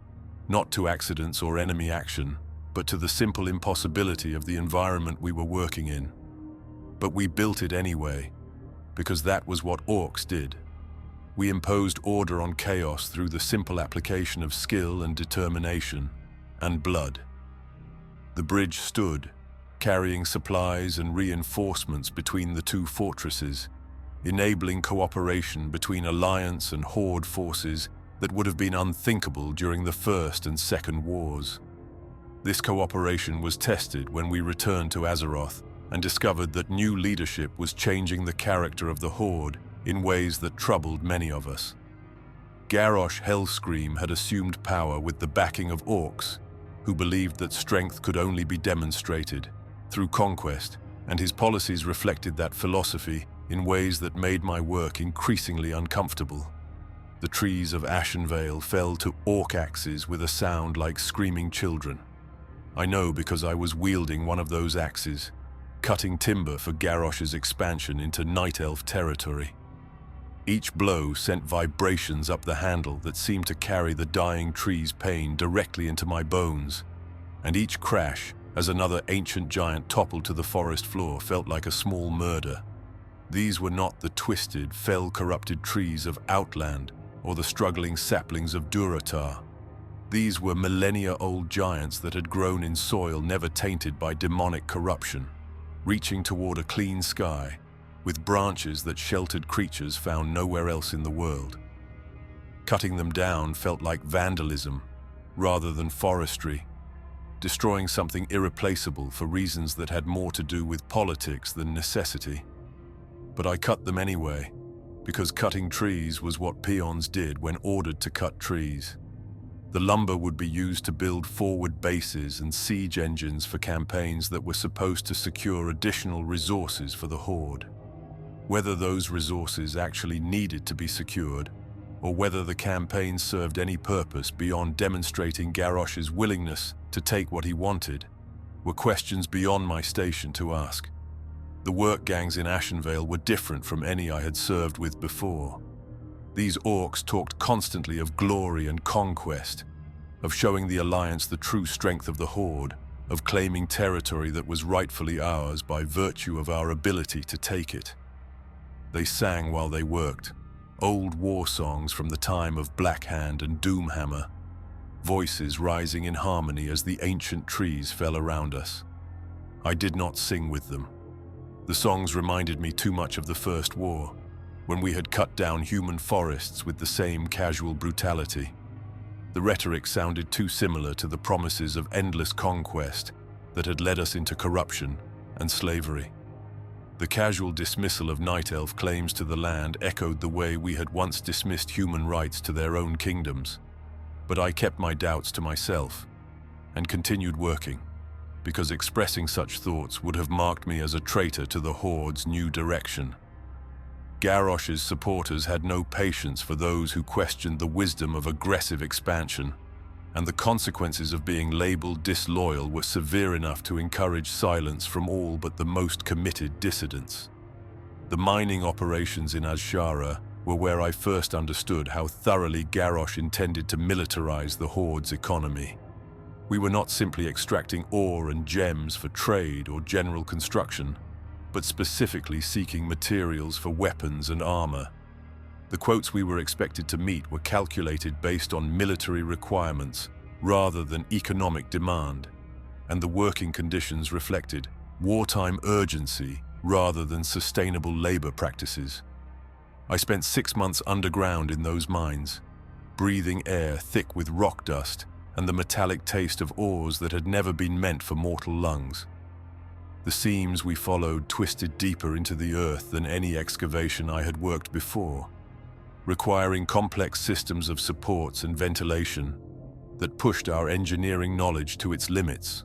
not to accidents or enemy action, but to the simple impossibility of the environment we were working in. But we built it anyway, because that was what orcs did. We imposed order on chaos through the simple application of skill and determination, and blood. The bridge stood, carrying supplies and reinforcements between the two fortresses, enabling cooperation between Alliance and Horde forces that would have been unthinkable during the First and Second Wars. This cooperation was tested when we returned to Azeroth and discovered that new leadership was changing the character of the Horde in ways that troubled many of us. Garrosh Hellscream had assumed power with the backing of orcs, who believed that strength could only be demonstrated through conquest, and his policies reflected that philosophy in ways that made my work increasingly uncomfortable. The trees of Ashenvale fell to orc axes with a sound like screaming children. I know because I was wielding one of those axes, cutting timber for Garrosh's expansion into Night Elf territory. Each blow sent vibrations up the handle that seemed to carry the dying tree's pain directly into my bones, and each crash, as another ancient giant toppled to the forest floor, felt like a small murder. These were not the twisted, fell-corrupted trees of Outland or the struggling saplings of Durotar. These were millennia-old giants that had grown in soil never tainted by demonic corruption, reaching toward a clean sky, with branches that sheltered creatures found nowhere else in the world. Cutting them down felt like vandalism rather than forestry, destroying something irreplaceable for reasons that had more to do with politics than necessity. But I cut them anyway, because cutting trees was what peons did when ordered to cut trees. The lumber would be used to build forward bases and siege engines for campaigns that were supposed to secure additional resources for the Horde. Whether those resources actually needed to be secured, or whether the campaign served any purpose beyond demonstrating Garrosh's willingness to take what he wanted, were questions beyond my station to ask. The work gangs in Ashenvale were different from any I had served with before. These orcs talked constantly of glory and conquest, of showing the Alliance the true strength of the Horde, of claiming territory that was rightfully ours by virtue of our ability to take it. They sang while they worked, old war songs from the time of Blackhand and Doomhammer, voices rising in harmony as the ancient trees fell around us. I did not sing with them. The songs reminded me too much of the First War, when we had cut down human forests with the same casual brutality. The rhetoric sounded too similar to the promises of endless conquest that had led us into corruption and slavery. The casual dismissal of Night Elf claims to the land echoed the way we had once dismissed human rights to their own kingdoms. But I kept my doubts to myself and continued working, because expressing such thoughts would have marked me as a traitor to the Horde's new direction. Garrosh's supporters had no patience for those who questioned the wisdom of aggressive expansion, and the consequences of being labeled disloyal were severe enough to encourage silence from all but the most committed dissidents. The mining operations in Azshara were where I first understood how thoroughly Garrosh intended to militarize the Horde's economy. We were not simply extracting ore and gems for trade or general construction, but specifically seeking materials for weapons and armor. The quotas we were expected to meet were calculated based on military requirements rather than economic demand, and the working conditions reflected wartime urgency rather than sustainable labor practices. I spent 6 months underground in those mines, breathing air thick with rock dust and the metallic taste of ores that had never been meant for mortal lungs. The seams we followed twisted deeper into the earth than any excavation I had worked before, requiring complex systems of supports and ventilation that pushed our engineering knowledge to its limits.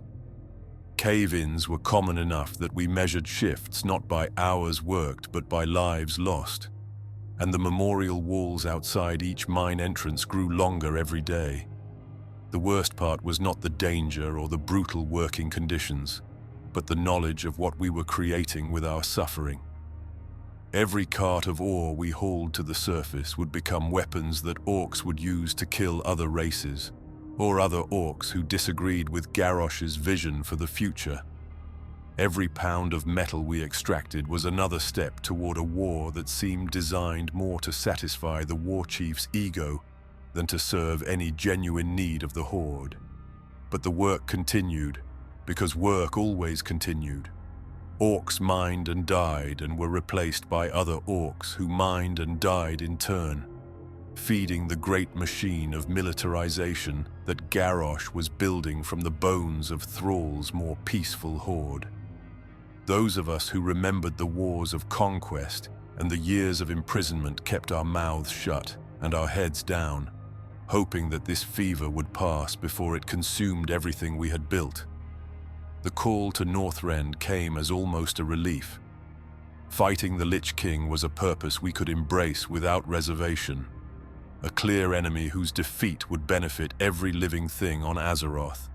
Cave-ins were common enough that we measured shifts not by hours worked but by lives lost, and the memorial walls outside each mine entrance grew longer every day. The worst part was not the danger or the brutal working conditions, but the knowledge of what we were creating with our suffering. Every cart of ore we hauled to the surface would become weapons that orcs would use to kill other races, or other orcs who disagreed with Garrosh's vision for the future. Every pound of metal we extracted was another step toward a war that seemed designed more to satisfy the war chief's ego than to serve any genuine need of the Horde. But the work continued, because work always continued. Orcs mined and died and were replaced by other orcs who mined and died in turn, feeding the great machine of militarization that Garrosh was building from the bones of Thrall's more peaceful Horde. Those of us who remembered the wars of conquest and the years of imprisonment kept our mouths shut and our heads down, hoping that this fever would pass before it consumed everything we had built. The call to Northrend came as almost a relief. Fighting the Lich King was a purpose we could embrace without reservation, a clear enemy whose defeat would benefit every living thing on Azeroth.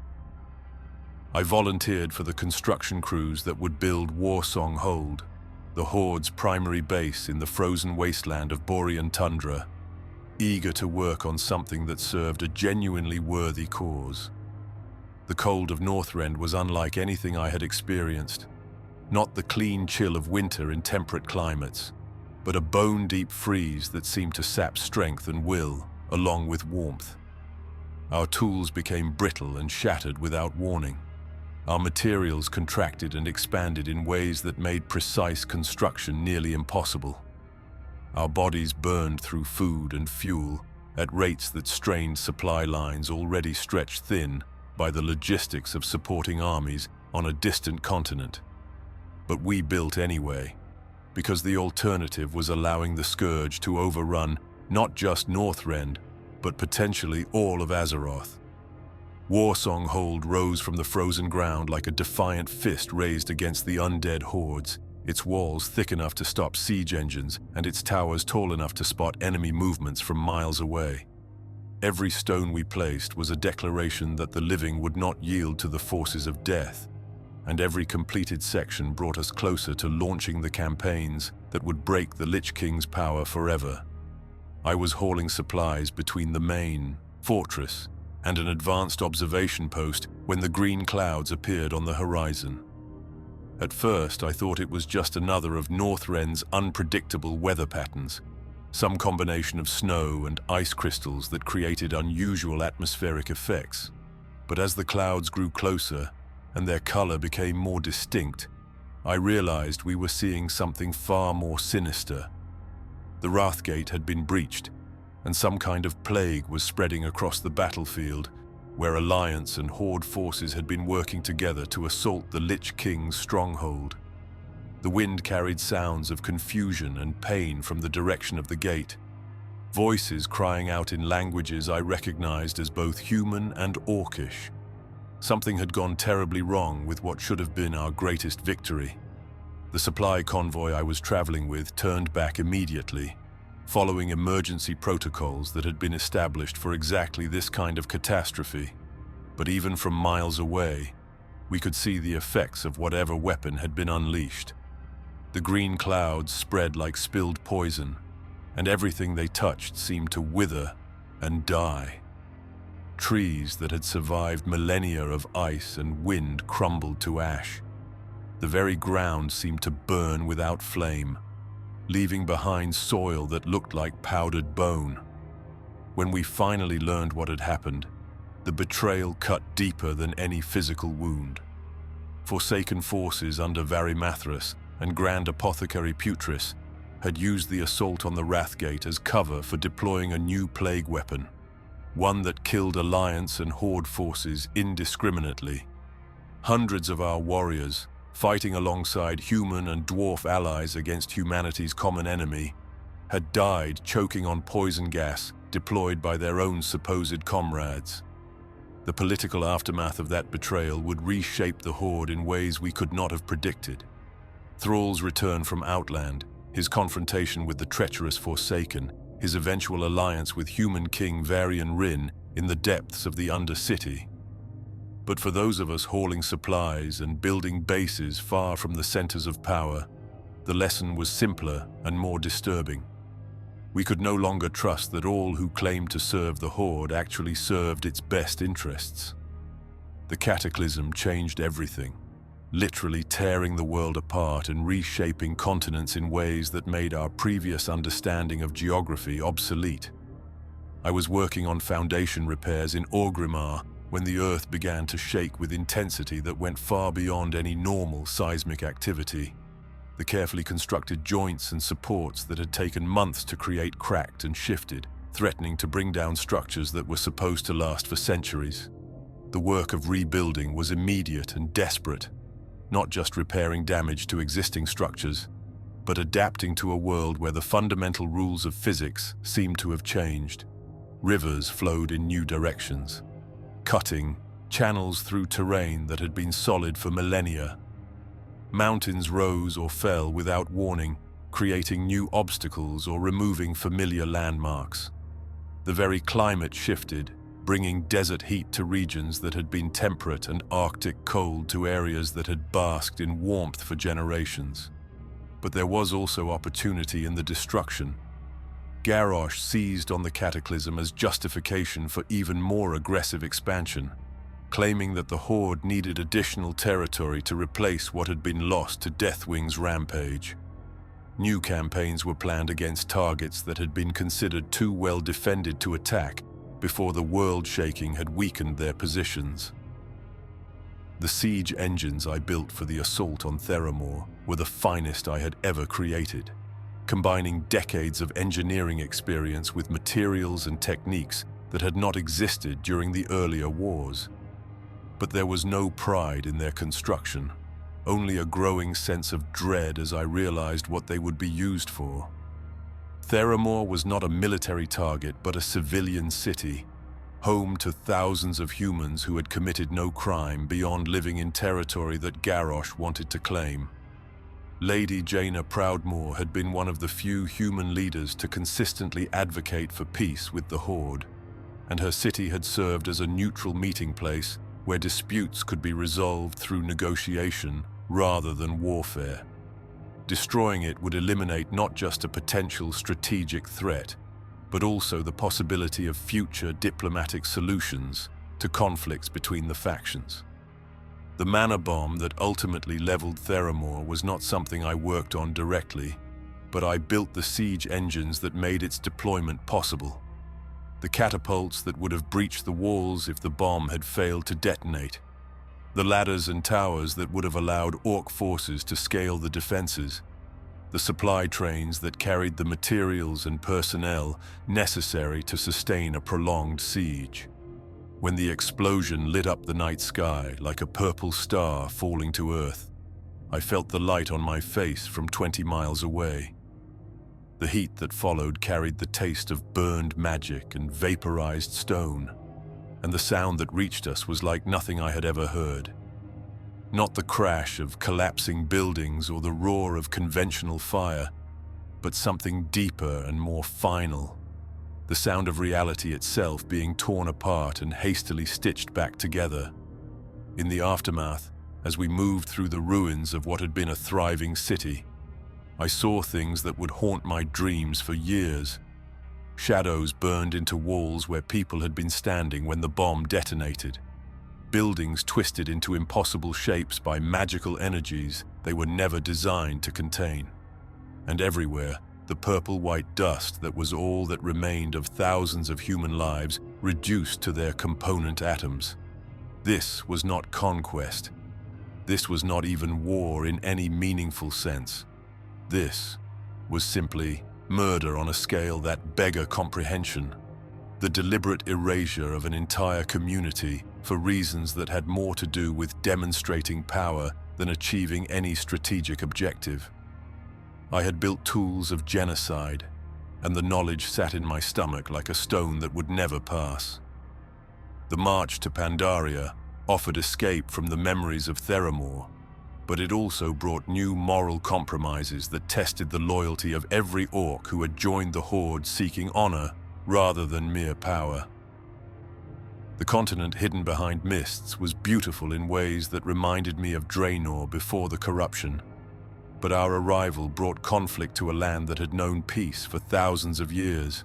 I volunteered for the construction crews that would build Warsong Hold, the Horde's primary base in the frozen wasteland of Borean Tundra, eager to work on something that served a genuinely worthy cause. The cold of Northrend was unlike anything I had experienced, not the clean chill of winter in temperate climates, but a bone-deep freeze that seemed to sap strength and will, along with warmth. Our tools became brittle and shattered without warning. Our materials contracted and expanded in ways that made precise construction nearly impossible. Our bodies burned through food and fuel, at rates that strained supply lines already stretched thin by the logistics of supporting armies on a distant continent. But we built anyway, because the alternative was allowing the Scourge to overrun not just Northrend, but potentially all of Azeroth. Warsong Hold rose from the frozen ground like a defiant fist raised against the undead hordes, its walls thick enough to stop siege engines and its towers tall enough to spot enemy movements from miles away. Every stone we placed was a declaration that the living would not yield to the forces of death, and every completed section brought us closer to launching the campaigns that would break the Lich King's power forever. I was hauling supplies between the main fortress and an advanced observation post when the green clouds appeared on the horizon. At first, I thought it was just another of Northrend's unpredictable weather patterns, some combination of snow and ice crystals that created unusual atmospheric effects. But as the clouds grew closer and their color became more distinct, I realized we were seeing something far more sinister. The Wrathgate had been breached, and some kind of plague was spreading across the battlefield, where Alliance and Horde forces had been working together to assault the Lich King's stronghold. The wind carried sounds of confusion and pain from the direction of the gate, voices crying out in languages I recognized as both human and Orcish. Something had gone terribly wrong with what should have been our greatest victory. The supply convoy I was traveling with turned back immediately, following emergency protocols that had been established for exactly this kind of catastrophe. But even from miles away, we could see the effects of whatever weapon had been unleashed. The green clouds spread like spilled poison, and everything they touched seemed to wither and die. Trees that had survived millennia of ice and wind crumbled to ash. The very ground seemed to burn without flame, leaving behind soil that looked like powdered bone. When we finally learned what had happened, the betrayal cut deeper than any physical wound. Forsaken forces under Varimathras and Grand Apothecary Putris had used the assault on the Wrathgate as cover for deploying a new plague weapon, one that killed Alliance and Horde forces indiscriminately. Hundreds of our warriors, fighting alongside human and dwarf allies against humanity's common enemy, had died choking on poison gas deployed by their own supposed comrades. The political aftermath of that betrayal would reshape the Horde in ways we could not have predicted. Thrall's return from Outland, his confrontation with the treacherous Forsaken, his eventual alliance with human king Varian Rin in the depths of the Undercity. But for those of us hauling supplies and building bases far from the centers of power, the lesson was simpler and more disturbing. We could no longer trust that all who claimed to serve the Horde actually served its best interests. The cataclysm changed everything, literally tearing the world apart and reshaping continents in ways that made our previous understanding of geography obsolete. I was working on foundation repairs in Orgrimmar when the Earth began to shake with intensity that went far beyond any normal seismic activity. The carefully constructed joints and supports that had taken months to create cracked and shifted, threatening to bring down structures that were supposed to last for centuries. The work of rebuilding was immediate and desperate, not just repairing damage to existing structures, but adapting to a world where the fundamental rules of physics seemed to have changed. Rivers flowed in new directions, cutting channels through terrain that had been solid for millennia. Mountains rose or fell without warning, creating new obstacles or removing familiar landmarks. The very climate shifted, bringing desert heat to regions that had been temperate and Arctic cold to areas that had basked in warmth for generations. But there was also opportunity in the destruction. Garrosh seized on the cataclysm as justification for even more aggressive expansion, claiming that the Horde needed additional territory to replace what had been lost to Deathwing's rampage. New campaigns were planned against targets that had been considered too well defended to attack before the world shaking had weakened their positions. The siege engines I built for the assault on Theramore were the finest I had ever created. combining decades of engineering experience with materials and techniques that had not existed during the earlier wars. But there was no pride in their construction, only a growing sense of dread as I realized what they would be used for. Theramore was not a military target, but a civilian city, home to thousands of humans who had committed no crime beyond living in territory that Garrosh wanted to claim. Lady Jaina Proudmoore had been one of the few human leaders to consistently advocate for peace with the Horde, and her city had served as a neutral meeting place where disputes could be resolved through negotiation rather than warfare. Destroying it would eliminate not just a potential strategic threat, but also the possibility of future diplomatic solutions to conflicts between the factions. The mana bomb that ultimately leveled Theramore was not something I worked on directly, but I built the siege engines that made its deployment possible. The catapults that would have breached the walls if the bomb had failed to detonate. The ladders and towers that would have allowed Orc forces to scale the defenses. The supply trains that carried the materials and personnel necessary to sustain a prolonged siege. When the explosion lit up the night sky like a purple star falling to Earth, I felt the light on my face from 20 miles away. The heat that followed carried the taste of burned magic and vaporized stone, and the sound that reached us was like nothing I had ever heard. Not the crash of collapsing buildings or the roar of conventional fire, but something deeper and more final. The sound of reality itself being torn apart and hastily stitched back together. In the aftermath, as we moved through the ruins of what had been a thriving city, I saw things that would haunt my dreams for years. Shadows burned into walls where people had been standing when the bomb detonated. Buildings twisted into impossible shapes by magical energies they were never designed to contain. And everywhere, the purple-white dust that was all that remained of thousands of human lives reduced to their component atoms. This was not conquest. This was not even war in any meaningful sense. This was simply murder on a scale that beggars comprehension. The deliberate erasure of an entire community for reasons that had more to do with demonstrating power than achieving any strategic objective. I had built tools of genocide, and the knowledge sat in my stomach like a stone that would never pass. The march to Pandaria offered escape from the memories of Theramore, but it also brought new moral compromises that tested the loyalty of every Orc who had joined the Horde seeking honor rather than mere power. The continent hidden behind mists was beautiful in ways that reminded me of Draenor before the corruption. But our arrival brought conflict to a land that had known peace for thousands of years.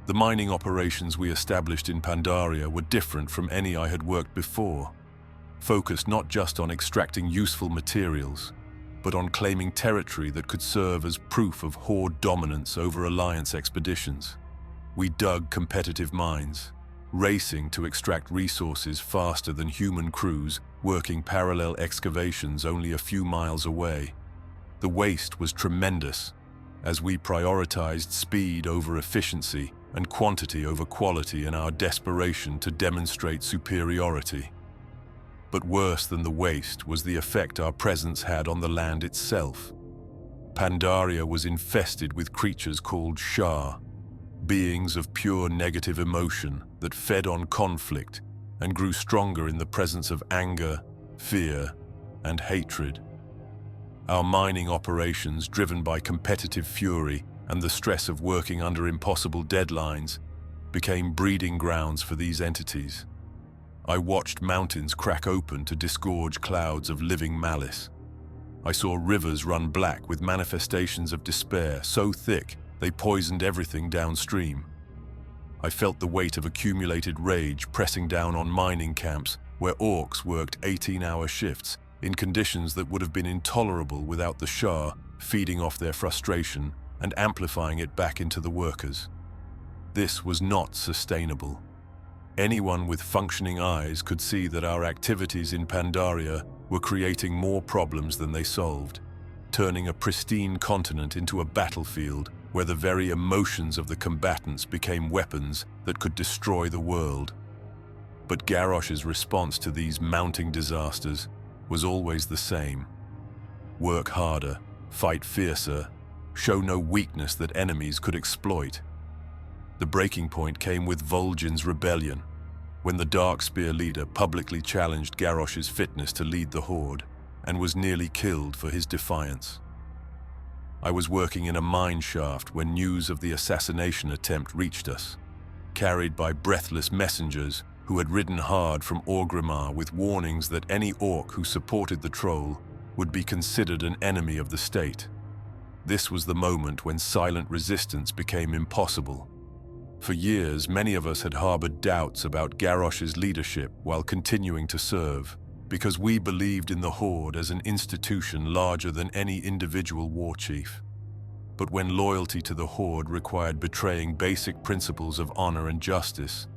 The mining operations we established in Pandaria were different from any I had worked before, focused not just on extracting useful materials, but on claiming territory that could serve as proof of Horde dominance over Alliance expeditions. We dug competitive mines, racing to extract resources faster than human crews working parallel excavations only a few miles away. The waste was tremendous, as we prioritized speed over efficiency and quantity over quality in our desperation to demonstrate superiority. But worse than the waste was the effect our presence had on the land itself. Pandaria was infested with creatures called Shah, beings of pure negative emotion that fed on conflict and grew stronger in the presence of anger, fear, and hatred. Our mining operations, driven by competitive fury and the stress of working under impossible deadlines, became breeding grounds for these entities. I watched mountains crack open to disgorge clouds of living malice. I saw rivers run black with manifestations of despair so thick they poisoned everything downstream. I felt the weight of accumulated rage pressing down on mining camps where Orcs worked 18-hour shifts in conditions that would have been intolerable without the Shah feeding off their frustration and amplifying it back into the workers. This was not sustainable. Anyone with functioning eyes could see that our activities in Pandaria were creating more problems than they solved. turning a pristine continent into a battlefield where the very emotions of the combatants became weapons that could destroy the world. But Garrosh's response to these mounting disasters was always the same. Work harder, fight fiercer, show no weakness that enemies could exploit. The breaking point came with Vol'jin's rebellion, when the Darkspear leader publicly challenged Garrosh's fitness to lead the Horde and was nearly killed for his defiance. I was working in a mine shaft when news of the assassination attempt reached us, carried by breathless messengers who had ridden hard from Orgrimmar with warnings that any orc who supported the troll would be considered an enemy of the state. This was the moment when silent resistance became impossible. For years, many of us had harbored doubts about Garrosh's leadership while continuing to serve, because we believed in the Horde as an institution larger than any individual war chief. But when loyalty to the Horde required betraying basic principles of honor and justice,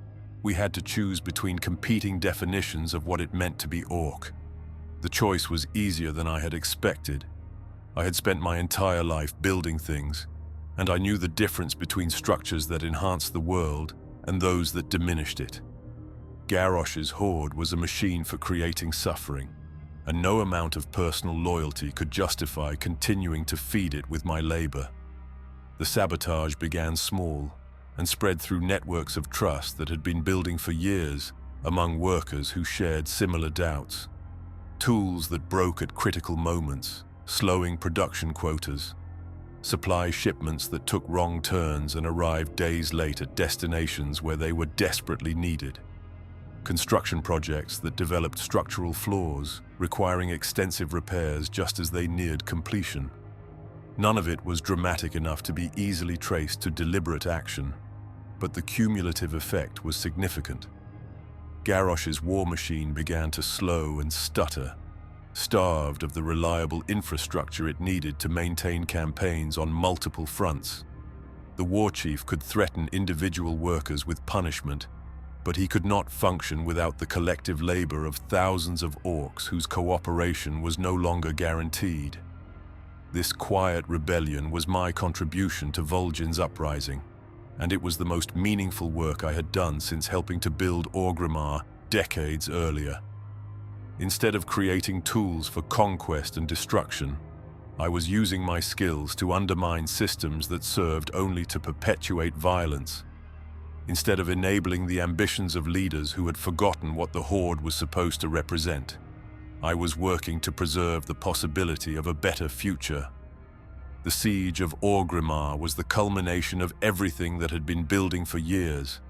we had to choose between competing definitions of what it meant to be orc. The choice was easier than I had expected. I had spent my entire life building things, and I knew the difference between structures that enhanced the world and those that diminished it. Garrosh's Horde was a machine for creating suffering, and no amount of personal loyalty could justify continuing to feed it with my labor. The sabotage began small and spread through networks of trust that had been building for years among workers who shared similar doubts. Tools that broke at critical moments, slowing production quotas. Supply shipments that took wrong turns and arrived days late at destinations where they were desperately needed. Construction projects that developed structural flaws, requiring extensive repairs just as they neared completion. None of it was dramatic enough to be easily traced to deliberate action, but the cumulative effect was significant. Garrosh's war machine began to slow and stutter, starved of the reliable infrastructure it needed to maintain campaigns on multiple fronts. The war chief could threaten individual workers with punishment, but he could not function without the collective labor of thousands of orcs whose cooperation was no longer guaranteed. This quiet rebellion was my contribution to Vol'jin's uprising, and it was the most meaningful work I had done since helping to build Orgrimmar decades earlier. Instead of creating tools for conquest and destruction, I was using my skills to undermine systems that served only to perpetuate violence. Instead of enabling the ambitions of leaders who had forgotten what the Horde was supposed to represent, I was working to preserve the possibility of a better future. The siege of Orgrimmar was the culmination of everything that had been building for years.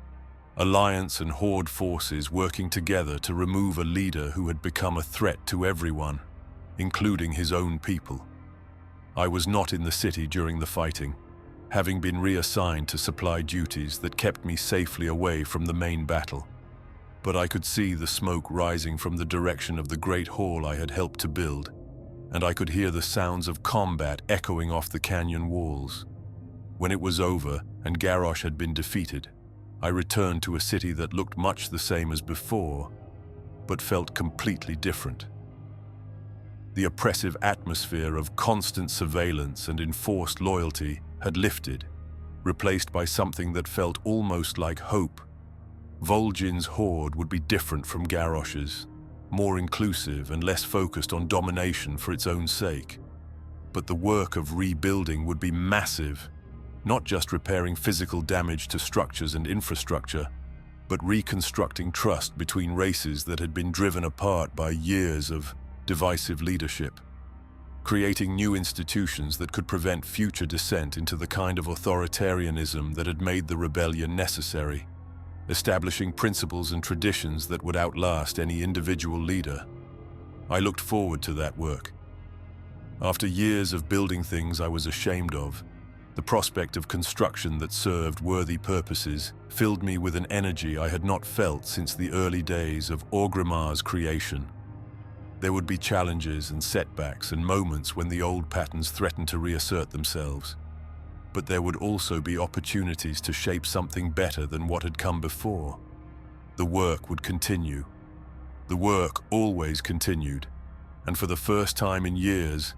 Alliance and Horde forces working together to remove a leader who had become a threat to everyone, including his own people. I was not in the city during the fighting, having been reassigned to supply duties that kept me safely away from the main battle. But I could see the smoke rising from the direction of the great hall I had helped to build, and I could hear the sounds of combat echoing off the canyon walls. When it was over and Garrosh had been defeated, I returned to a city that looked much the same as before, but felt completely different. The oppressive atmosphere of constant surveillance and enforced loyalty had lifted, replaced by something that felt almost like hope. Vol'jin's Horde would be different from Garrosh's, more inclusive and less focused on domination for its own sake. But the work of rebuilding would be massive, not just repairing physical damage to structures and infrastructure, but reconstructing trust between races that had been driven apart by years of divisive leadership. Creating new institutions that could prevent future descent into the kind of authoritarianism that had made the rebellion necessary. Establishing principles and traditions that would outlast any individual leader. I looked forward to that work. After years of building things I was ashamed of, the prospect of construction that served worthy purposes filled me with an energy I had not felt since the early days of Orgrimmar's creation. There would be challenges and setbacks and moments when the old patterns threatened to reassert themselves. But there would also be opportunities to shape something better than what had come before. The work would continue. The work always continued, and for the first time in years,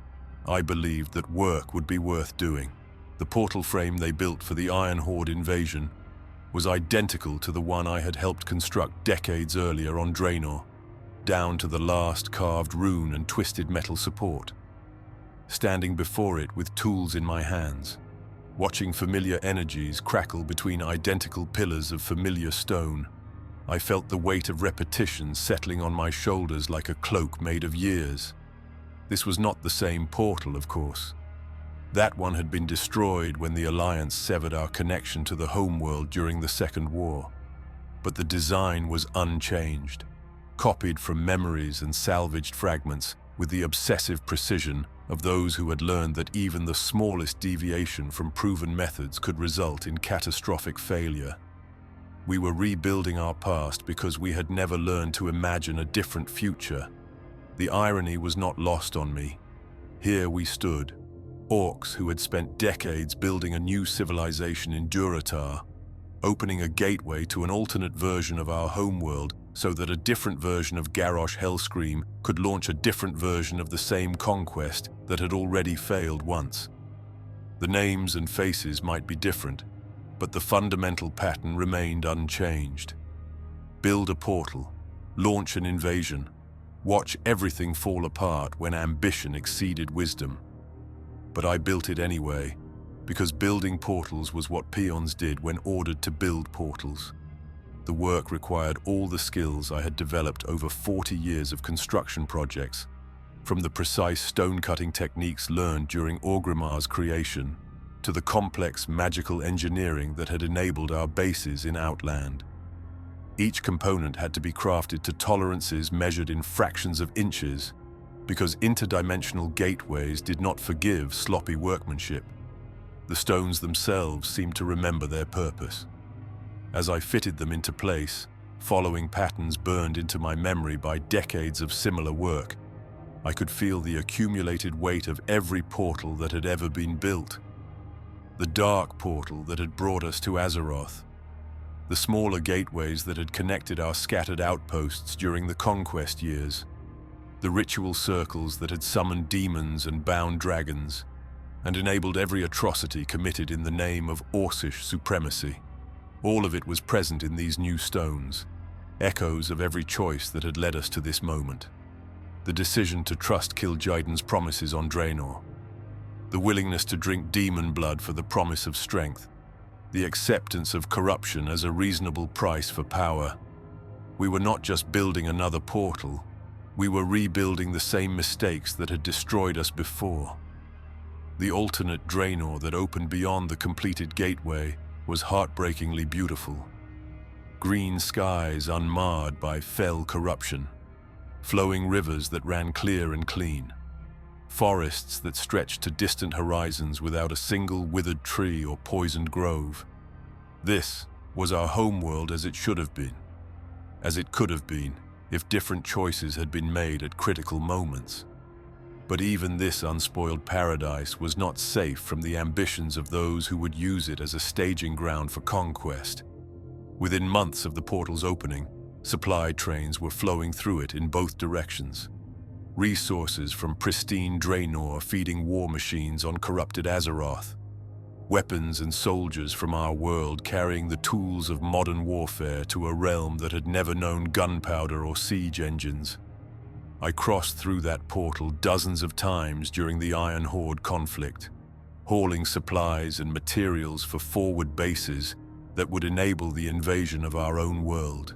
I believed that work would be worth doing. The portal frame they built for the Iron Horde invasion was identical to the one I had helped construct decades earlier on Draenor, down to the last carved rune and twisted metal support. Standing before it with tools in my hands, watching familiar energies crackle between identical pillars of familiar stone, I felt the weight of repetition settling on my shoulders like a cloak made of years. This was not the same portal, of course. That one had been destroyed when the Alliance severed our connection to the homeworld during the Second War. But the design was unchanged, copied from memories and salvaged fragments with the obsessive precision of those who had learned that even the smallest deviation from proven methods could result in catastrophic failure. We were rebuilding our past because we had never learned to imagine a different future. The irony was not lost on me. Here we stood, orcs who had spent decades building a new civilization in Durotar, opening a gateway to an alternate version of our homeworld so that a different version of Garrosh Hellscream could launch a different version of the same conquest that had already failed once. The names and faces might be different, but the fundamental pattern remained unchanged. Build a portal, launch an invasion, watch everything fall apart when ambition exceeded wisdom. But I built it anyway, because building portals was what peons did when ordered to build portals. The work required all the skills I had developed over 40 years of construction projects, from the precise stone-cutting techniques learned during Orgrimmar's creation to the complex magical engineering that had enabled our bases in Outland. Each component had to be crafted to tolerances measured in fractions of inches, because interdimensional gateways did not forgive sloppy workmanship. The stones themselves seemed to remember their purpose. As I fitted them into place, following patterns burned into my memory by decades of similar work, I could feel the accumulated weight of every portal that had ever been built. The dark portal that had brought us to Azeroth, the smaller gateways that had connected our scattered outposts during the conquest years, the ritual circles that had summoned demons and bound dragons, and enabled every atrocity committed in the name of Orcish supremacy. All of it was present in these new stones, echoes of every choice that had led us to this moment. The decision to trust Kil'jaeden's promises on Draenor, the willingness to drink demon blood for the promise of strength, the acceptance of corruption as a reasonable price for power. We were not just building another portal, we were rebuilding the same mistakes that had destroyed us before. The alternate Draenor that opened beyond the completed gateway was heartbreakingly beautiful. Green skies unmarred by fell corruption, flowing rivers that ran clear and clean, forests that stretched to distant horizons without a single withered tree or poisoned grove. This was our homeworld as it should have been, as it could have been if different choices had been made at critical moments. But even this unspoiled paradise was not safe from the ambitions of those who would use it as a staging ground for conquest. Within months of the portal's opening, supply trains were flowing through it in both directions. Resources from pristine Draenor feeding war machines on corrupted Azeroth. Weapons and soldiers from our world carrying the tools of modern warfare to a realm that had never known gunpowder or siege engines. I crossed through that portal dozens of times during the Iron Horde conflict, hauling supplies and materials for forward bases that would enable the invasion of our own world.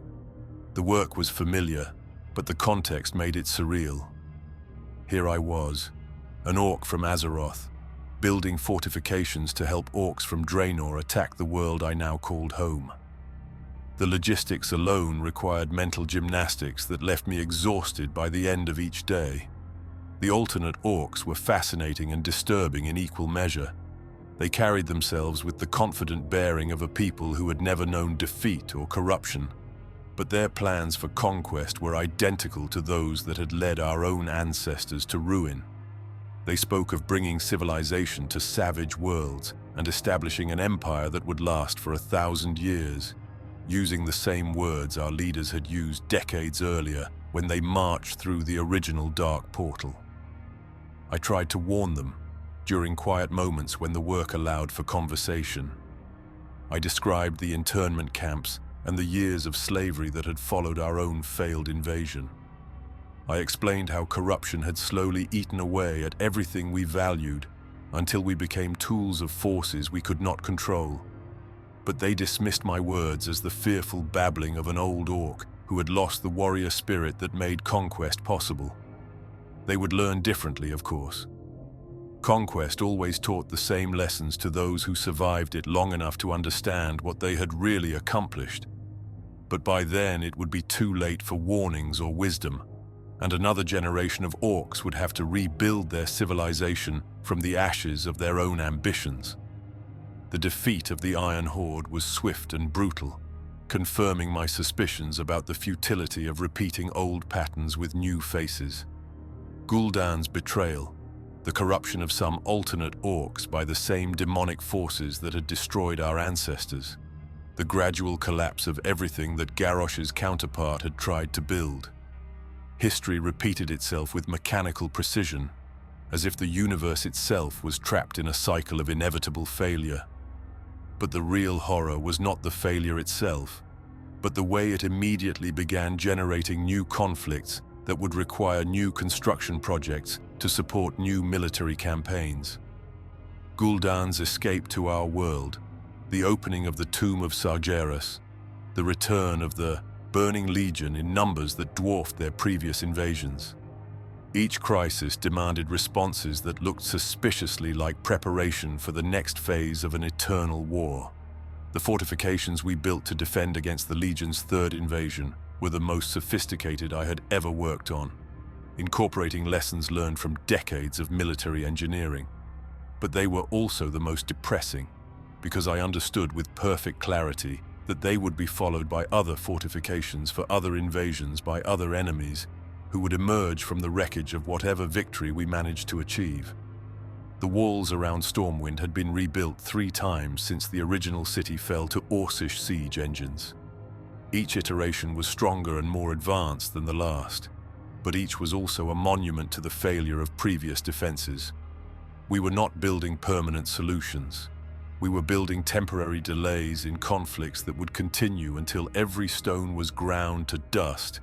The work was familiar, but the context made it surreal. Here I was, an orc from Azeroth, building fortifications to help orcs from Draenor attack the world I now called home. The logistics alone required mental gymnastics that left me exhausted by the end of each day. The alternate orcs were fascinating and disturbing in equal measure. They carried themselves with the confident bearing of a people who had never known defeat or corruption, but their plans for conquest were identical to those that had led our own ancestors to ruin. They spoke of bringing civilization to savage worlds and establishing an empire that would last for 1,000 years, using the same words our leaders had used decades earlier when they marched through the original Dark Portal. I tried to warn them, during quiet moments when the work allowed for conversation. I described the internment camps and the years of slavery that had followed our own failed invasion. I explained how corruption had slowly eaten away at everything we valued until we became tools of forces we could not control. But they dismissed my words as the fearful babbling of an old orc who had lost the warrior spirit that made conquest possible. They would learn differently, of course. Conquest always taught the same lessons to those who survived it long enough to understand what they had really accomplished. But by then it would be too late for warnings or wisdom, and another generation of orcs would have to rebuild their civilization from the ashes of their own ambitions. The defeat of the Iron Horde was swift and brutal, confirming my suspicions about the futility of repeating old patterns with new faces. Gul'dan's betrayal, the corruption of some alternate orcs by the same demonic forces that had destroyed our ancestors, the gradual collapse of everything that Garrosh's counterpart had tried to build. History repeated itself with mechanical precision, as if the universe itself was trapped in a cycle of inevitable failure. But the real horror was not the failure itself, but the way it immediately began generating new conflicts that would require new construction projects to support new military campaigns. Gul'dan's escape to our world, the opening of the tomb of Sargeras, the return of the Burning Legion in numbers that dwarfed their previous invasions. Each crisis demanded responses that looked suspiciously like preparation for the next phase of an eternal war. The fortifications we built to defend against the Legion's third invasion were the most sophisticated I had ever worked on, incorporating lessons learned from decades of military engineering. But they were also the most depressing, because I understood with perfect clarity that they would be followed by other fortifications for other invasions by other enemies who would emerge from the wreckage of whatever victory we managed to achieve. The walls around Stormwind had been rebuilt 3 times since the original city fell to Orcish siege engines. Each iteration was stronger and more advanced than the last, but each was also a monument to the failure of previous defenses. We were not building permanent solutions. We were building temporary delays in conflicts that would continue until every stone was ground to dust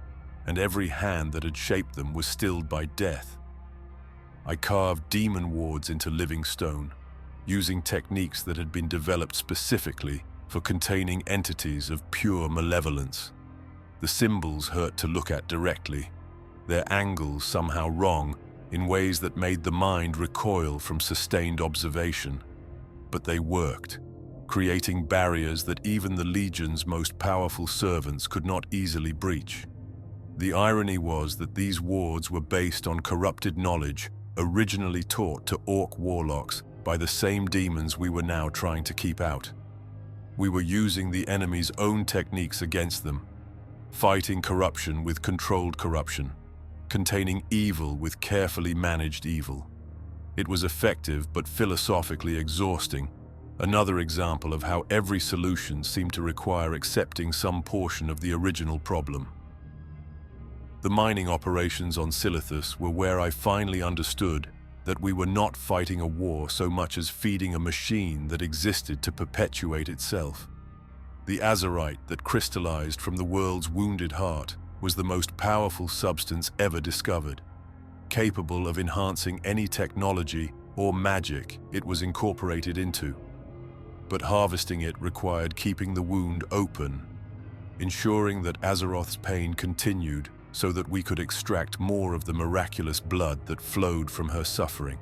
and every hand that had shaped them was stilled by death. I carved demon wards into living stone, using techniques that had been developed specifically for containing entities of pure malevolence. The symbols hurt to look at directly, their angles somehow wrong in ways that made the mind recoil from sustained observation. But they worked, creating barriers that even the Legion's most powerful servants could not easily breach. The irony was that these wards were based on corrupted knowledge originally taught to orc warlocks by the same demons we were now trying to keep out. We were using the enemy's own techniques against them, fighting corruption with controlled corruption, containing evil with carefully managed evil. It was effective but philosophically exhausting, another example of how every solution seemed to require accepting some portion of the original problem. The mining operations on Silithus were where I finally understood that we were not fighting a war so much as feeding a machine that existed to perpetuate itself. The Azerite that crystallized from the world's wounded heart was the most powerful substance ever discovered, capable of enhancing any technology or magic it was incorporated into. But harvesting it required keeping the wound open, ensuring that Azeroth's pain continued so that we could extract more of the miraculous blood that flowed from her suffering.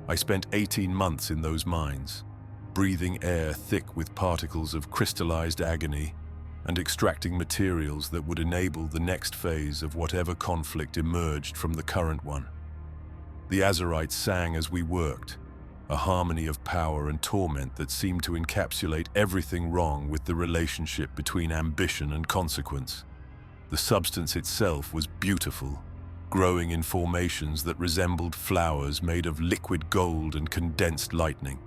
I spent 18 months in those mines, breathing air thick with particles of crystallized agony and extracting materials that would enable the next phase of whatever conflict emerged from the current one. The Azerites sang as we worked, a harmony of power and torment that seemed to encapsulate everything wrong with the relationship between ambition and consequence. The substance itself was beautiful, growing in formations that resembled flowers made of liquid gold and condensed lightning.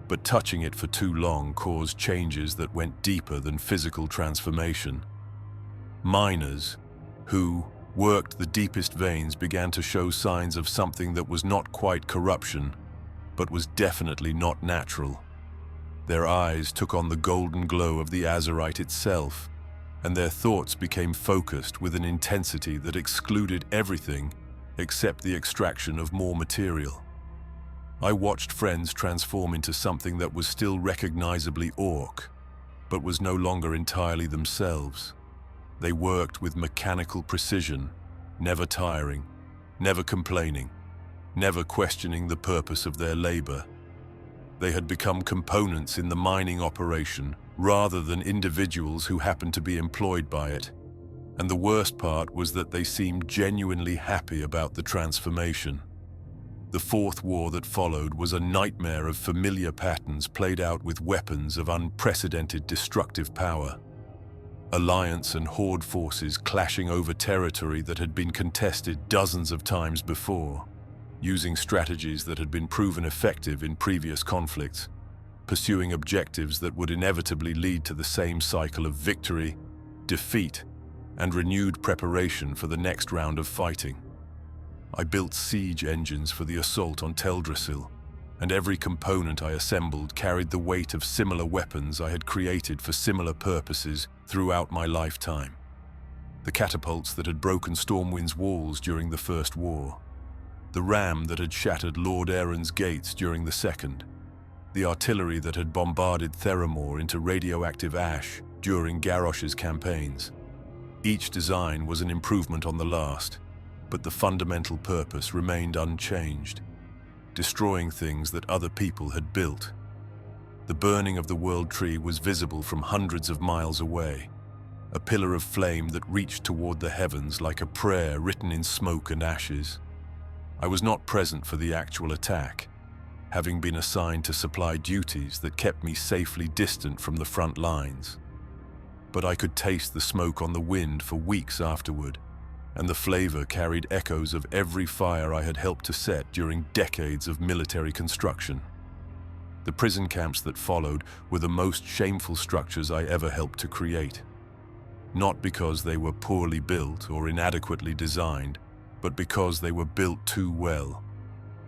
But touching it for too long caused changes that went deeper than physical transformation. Miners, who, worked the deepest veins began to show signs of something that was not quite corruption, but was definitely not natural. Their eyes took on the golden glow of the Azerite itself, and their thoughts became focused with an intensity that excluded everything except the extraction of more material. I watched friends transform into something that was still recognizably orc, but was no longer entirely themselves. They worked with mechanical precision, never tiring, never complaining, never questioning the purpose of their labor. They had become components in the mining operation rather than individuals who happened to be employed by it. And the worst part was that they seemed genuinely happy about the transformation. The fourth war that followed was a nightmare of familiar patterns played out with weapons of unprecedented destructive power. Alliance and Horde forces clashing over territory that had been contested dozens of times before, using strategies that had been proven effective in previous conflicts, pursuing objectives that would inevitably lead to the same cycle of victory, defeat, and renewed preparation for the next round of fighting. I built siege engines for the assault on Teldrassil, and every component I assembled carried the weight of similar weapons I had created for similar purposes throughout my lifetime. The catapults that had broken Stormwind's walls during the First War, the ram that had shattered Lord Aaron's gates during the Second, the artillery that had bombarded Theramore into radioactive ash during Garrosh's campaigns. Each design was an improvement on the last, but the fundamental purpose remained unchanged: destroying things that other people had built. The burning of the World Tree was visible from hundreds of miles away, a pillar of flame that reached toward the heavens like a prayer written in smoke and ashes. I was not present for the actual attack, having been assigned to supply duties that kept me safely distant from the front lines. But I could taste the smoke on the wind for weeks afterward, and the flavor carried echoes of every fire I had helped to set during decades of military construction. The prison camps that followed were the most shameful structures I ever helped to create. Not because they were poorly built or inadequately designed, but because they were built too well.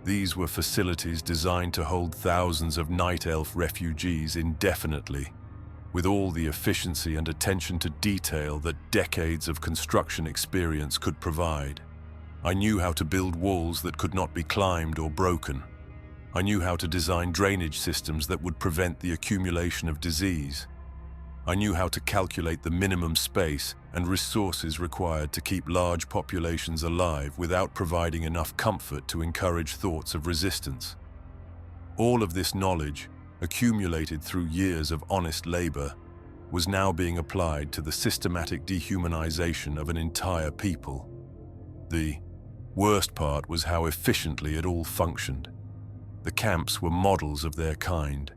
These were facilities designed to hold thousands of Night Elf refugees indefinitely, with all the efficiency and attention to detail that decades of construction experience could provide. I knew how to build walls that could not be climbed or broken. I knew how to design drainage systems that would prevent the accumulation of disease. I knew how to calculate the minimum space and resources required to keep large populations alive without providing enough comfort to encourage thoughts of resistance. All of this knowledge, accumulated through years of honest labor, was now being applied to the systematic dehumanization of an entire people. The worst part was how efficiently it all functioned. The camps were models of their kind,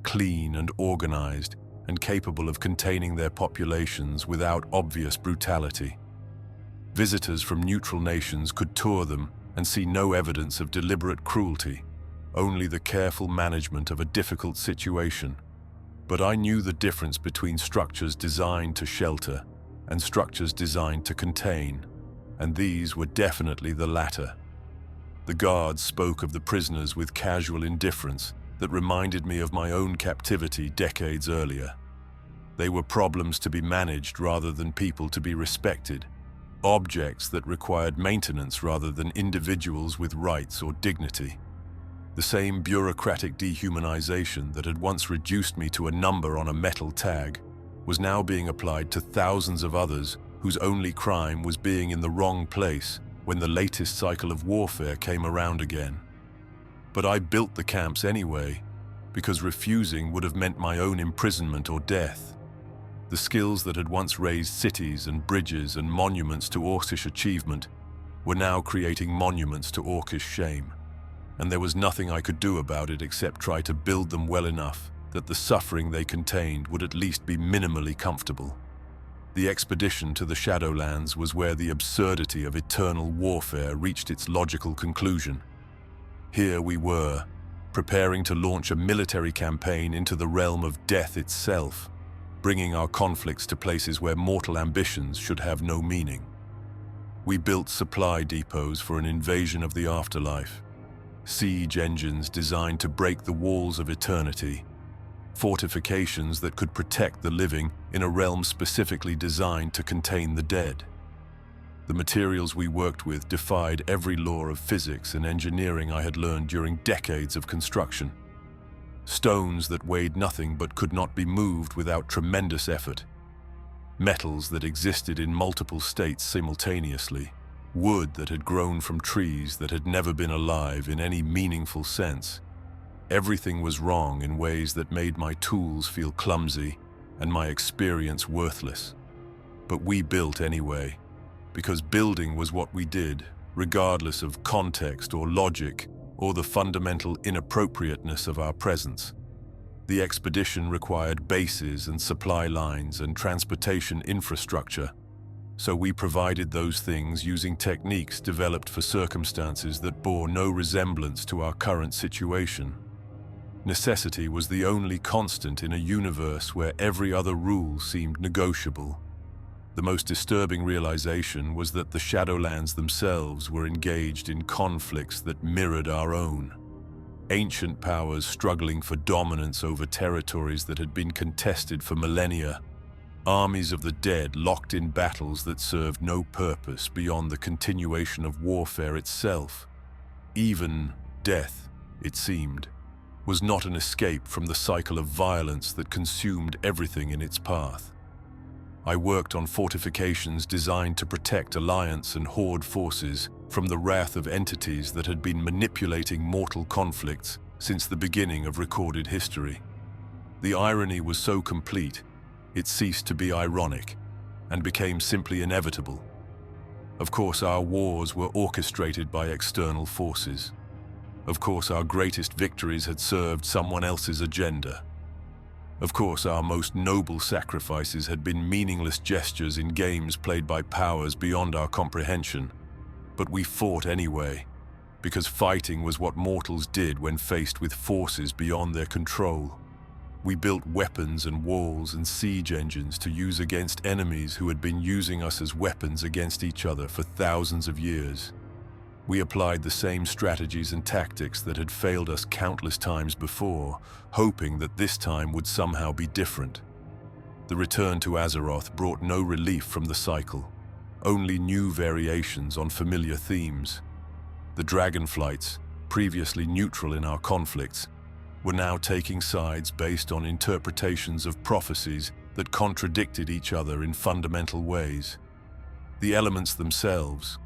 clean and organized, and capable of containing their populations without obvious brutality. Visitors from neutral nations could tour them and see no evidence of deliberate cruelty, only the careful management of a difficult situation. But I knew the difference between structures designed to shelter and structures designed to contain, and these were definitely the latter. The guards spoke of the prisoners with casual indifference that reminded me of my own captivity decades earlier. They were problems to be managed rather than people to be respected, objects that required maintenance rather than individuals with rights or dignity. The same bureaucratic dehumanization that had once reduced me to a number on a metal tag was now being applied to thousands of others whose only crime was being in the wrong place when the latest cycle of warfare came around again. But I built the camps anyway, because refusing would have meant my own imprisonment or death. The skills that had once raised cities and bridges and monuments to Orcish achievement were now creating monuments to Orcish shame, and there was nothing I could do about it except try to build them well enough that the suffering they contained would at least be minimally comfortable. The expedition to the Shadowlands was where the absurdity of eternal warfare reached its logical conclusion. Here we were, preparing to launch a military campaign into the realm of death itself, bringing our conflicts to places where mortal ambitions should have no meaning. We built supply depots for an invasion of the afterlife, siege engines designed to break the walls of eternity, fortifications that could protect the living in a realm specifically designed to contain the dead. The materials we worked with defied every law of physics and engineering I had learned during decades of construction. Stones that weighed nothing but could not be moved without tremendous effort. Metals that existed in multiple states simultaneously. Wood that had grown from trees that had never been alive in any meaningful sense. Everything was wrong in ways that made my tools feel clumsy and my experience worthless. But we built anyway, because building was what we did, regardless of context or logic or the fundamental inappropriateness of our presence. The expedition required bases and supply lines and transportation infrastructure, so we provided those things using techniques developed for circumstances that bore no resemblance to our current situation. Necessity was the only constant in a universe where every other rule seemed negotiable. The most disturbing realization was that the Shadowlands themselves were engaged in conflicts that mirrored our own. Ancient powers struggling for dominance over territories that had been contested for millennia. Armies of the dead locked in battles that served no purpose beyond the continuation of warfare itself. Even death, it seemed, was not an escape from the cycle of violence that consumed everything in its path. I worked on fortifications designed to protect Alliance and Horde forces from the wrath of entities that had been manipulating mortal conflicts since the beginning of recorded history. The irony was so complete, it ceased to be ironic and became simply inevitable. Of course, our wars were orchestrated by external forces. Of course, our greatest victories had served someone else's agenda. Of course, our most noble sacrifices had been meaningless gestures in games played by powers beyond our comprehension. But we fought anyway, because fighting was what mortals did when faced with forces beyond their control. We built weapons and walls and siege engines to use against enemies who had been using us as weapons against each other for thousands of years. We applied the same strategies and tactics that had failed us countless times before, hoping that this time would somehow be different. The return to Azeroth brought no relief from the cycle, only new variations on familiar themes. The Dragonflights, previously neutral in our conflicts, were now taking sides based on interpretations of prophecies that contradicted each other in fundamental ways. The elements themselves,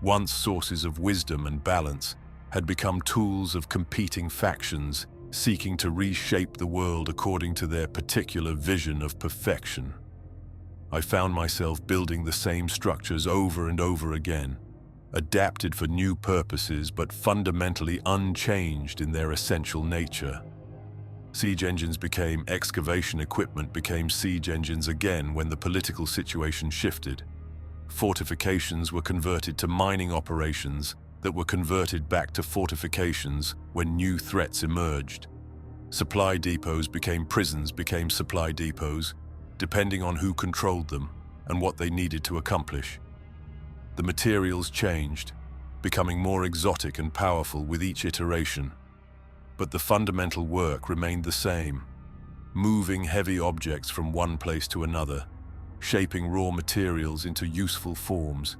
once sources of wisdom and balance, had become tools of competing factions seeking to reshape the world according to their particular vision of perfection. I found myself building the same structures over and over again, adapted for new purposes but fundamentally unchanged in their essential nature. Siege engines became excavation equipment became siege engines again when the political situation shifted. Fortifications were converted to mining operations that were converted back to fortifications when new threats emerged. Supply depots became prisons became supply depots, depending on who controlled them and what they needed to accomplish. The materials changed, becoming more exotic and powerful with each iteration. But the fundamental work remained the same, moving heavy objects from one place to another, shaping raw materials into useful forms,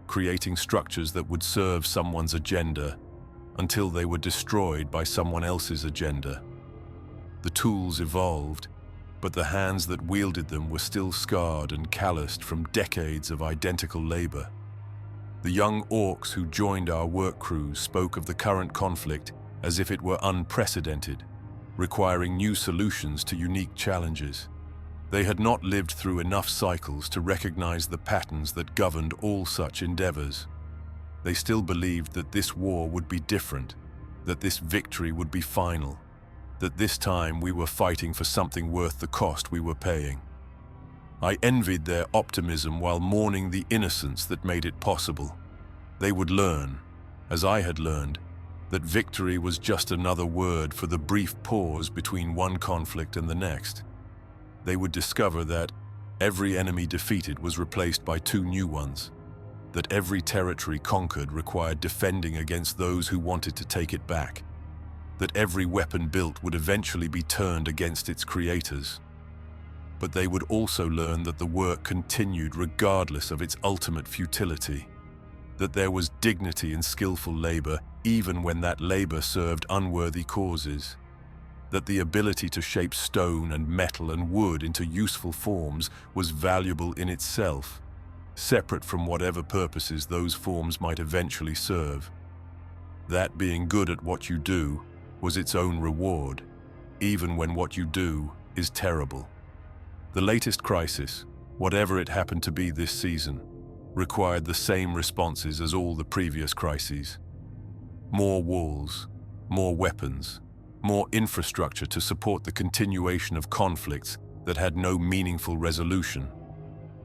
creating structures that would serve someone's agenda until they were destroyed by someone else's agenda. The tools evolved, but the hands that wielded them were still scarred and calloused from decades of identical labor. The young orcs who joined our work crews spoke of the current conflict as if it were unprecedented, requiring new solutions to unique challenges. They had not lived through enough cycles to recognize the patterns that governed all such endeavors. They still believed that this war would be different, that this victory would be final, that this time we were fighting for something worth the cost we were paying. I envied their optimism while mourning the innocence that made it possible. They would learn, as I had learned, that victory was just another word for the brief pause between one conflict and the next. They would discover that every enemy defeated was replaced by two new ones. that every territory conquered required defending against those who wanted to take it back, that every weapon built would eventually be turned against its creators. But they would also learn that the work continued regardless of its ultimate futility, that there was dignity in skillful labor even when that labor served unworthy causes, that the ability to shape stone and metal and wood into useful forms was valuable in itself, separate from whatever purposes those forms might eventually serve. That being good at what you do was its own reward, even when what you do is terrible. The latest crisis, whatever it happened to be this season, required the same responses as all the previous crises. More walls, more weapons, more infrastructure to support the continuation of conflicts that had no meaningful resolution.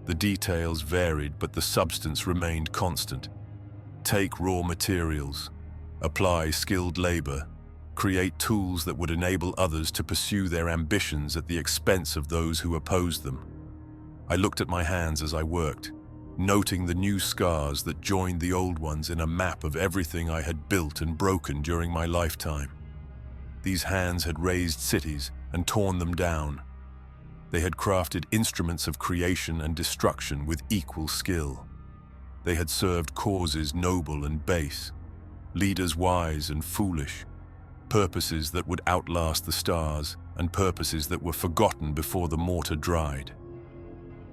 The details varied, but the substance remained constant. Take raw materials, apply skilled labor, create tools that would enable others to pursue their ambitions at the expense of those who opposed them. I looked at my hands as I worked, noting the new scars that joined the old ones in a map of everything I had built and broken during my lifetime. These hands had razed cities and torn them down. They had crafted instruments of creation and destruction with equal skill. They had served causes noble and base, leaders wise and foolish, purposes that would outlast the stars and purposes that were forgotten before the mortar dried.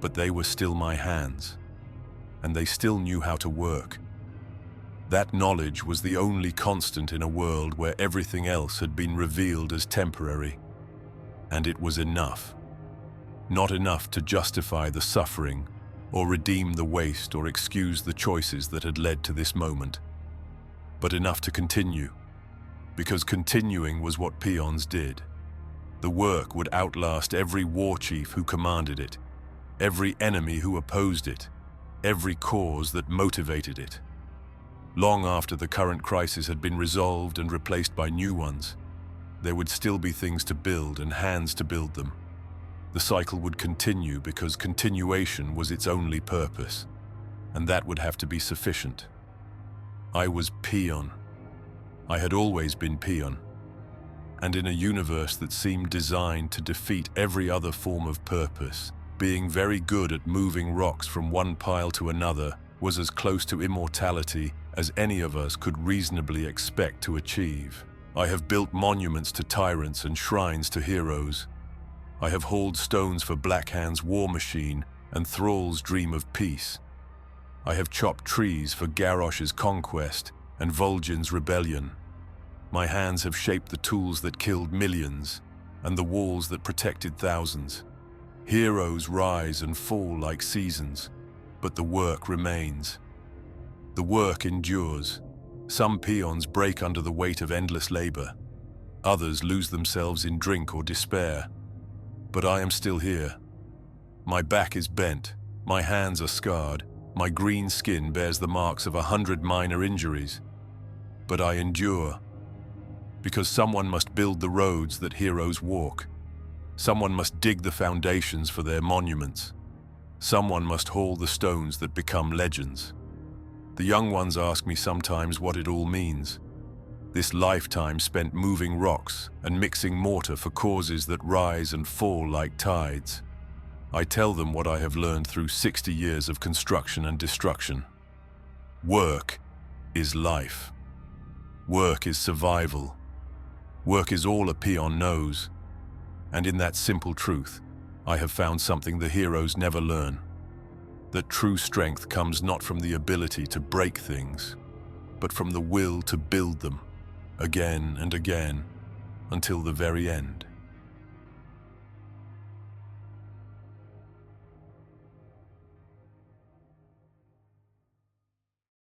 But they were still my hands, and they still knew how to work. That knowledge was the only constant in a world where everything else had been revealed as temporary. And it was enough. Not enough to justify the suffering, or redeem the waste, or excuse the choices that had led to this moment, but enough to continue. Because continuing was what peons did. The work would outlast every war chief who commanded it, every enemy who opposed it, every cause that motivated it. Long after the current crisis had been resolved and replaced by new ones, there would still be things to build and hands to build them. The cycle would continue because continuation was its only purpose, and that would have to be sufficient. I was Peon. I had always been Peon, and in a universe that seemed designed to defeat every other form of purpose, being very good at moving rocks from one pile to another was as close to immortality as any of us could reasonably expect to achieve. I have built monuments to tyrants and shrines to heroes. I have hauled stones for Blackhand's war machine and Thrall's dream of peace. I have chopped trees for Garrosh's conquest and Vol'jin's rebellion. My hands have shaped the tools that killed millions and the walls that protected thousands. Heroes rise and fall like seasons, but the work remains. The work endures. Some peons break under the weight of endless labor. Others lose themselves in drink or despair. But I am still here. My back is bent, my hands are scarred, my green skin bears the marks of 100 minor injuries. But I endure. Because someone must build the roads that heroes walk. Someone must dig the foundations for their monuments. Someone must haul the stones that become legends. The young ones ask me sometimes what it all means. This lifetime spent moving rocks and mixing mortar for causes that rise and fall like tides. I tell them what I have learned through 60 years of construction and destruction. Work is life. Work is survival. Work is all a peon knows. And in that simple truth, I have found something the heroes never learn. That true strength comes not from the ability to break things, but from the will to build them, again and again, until the very end.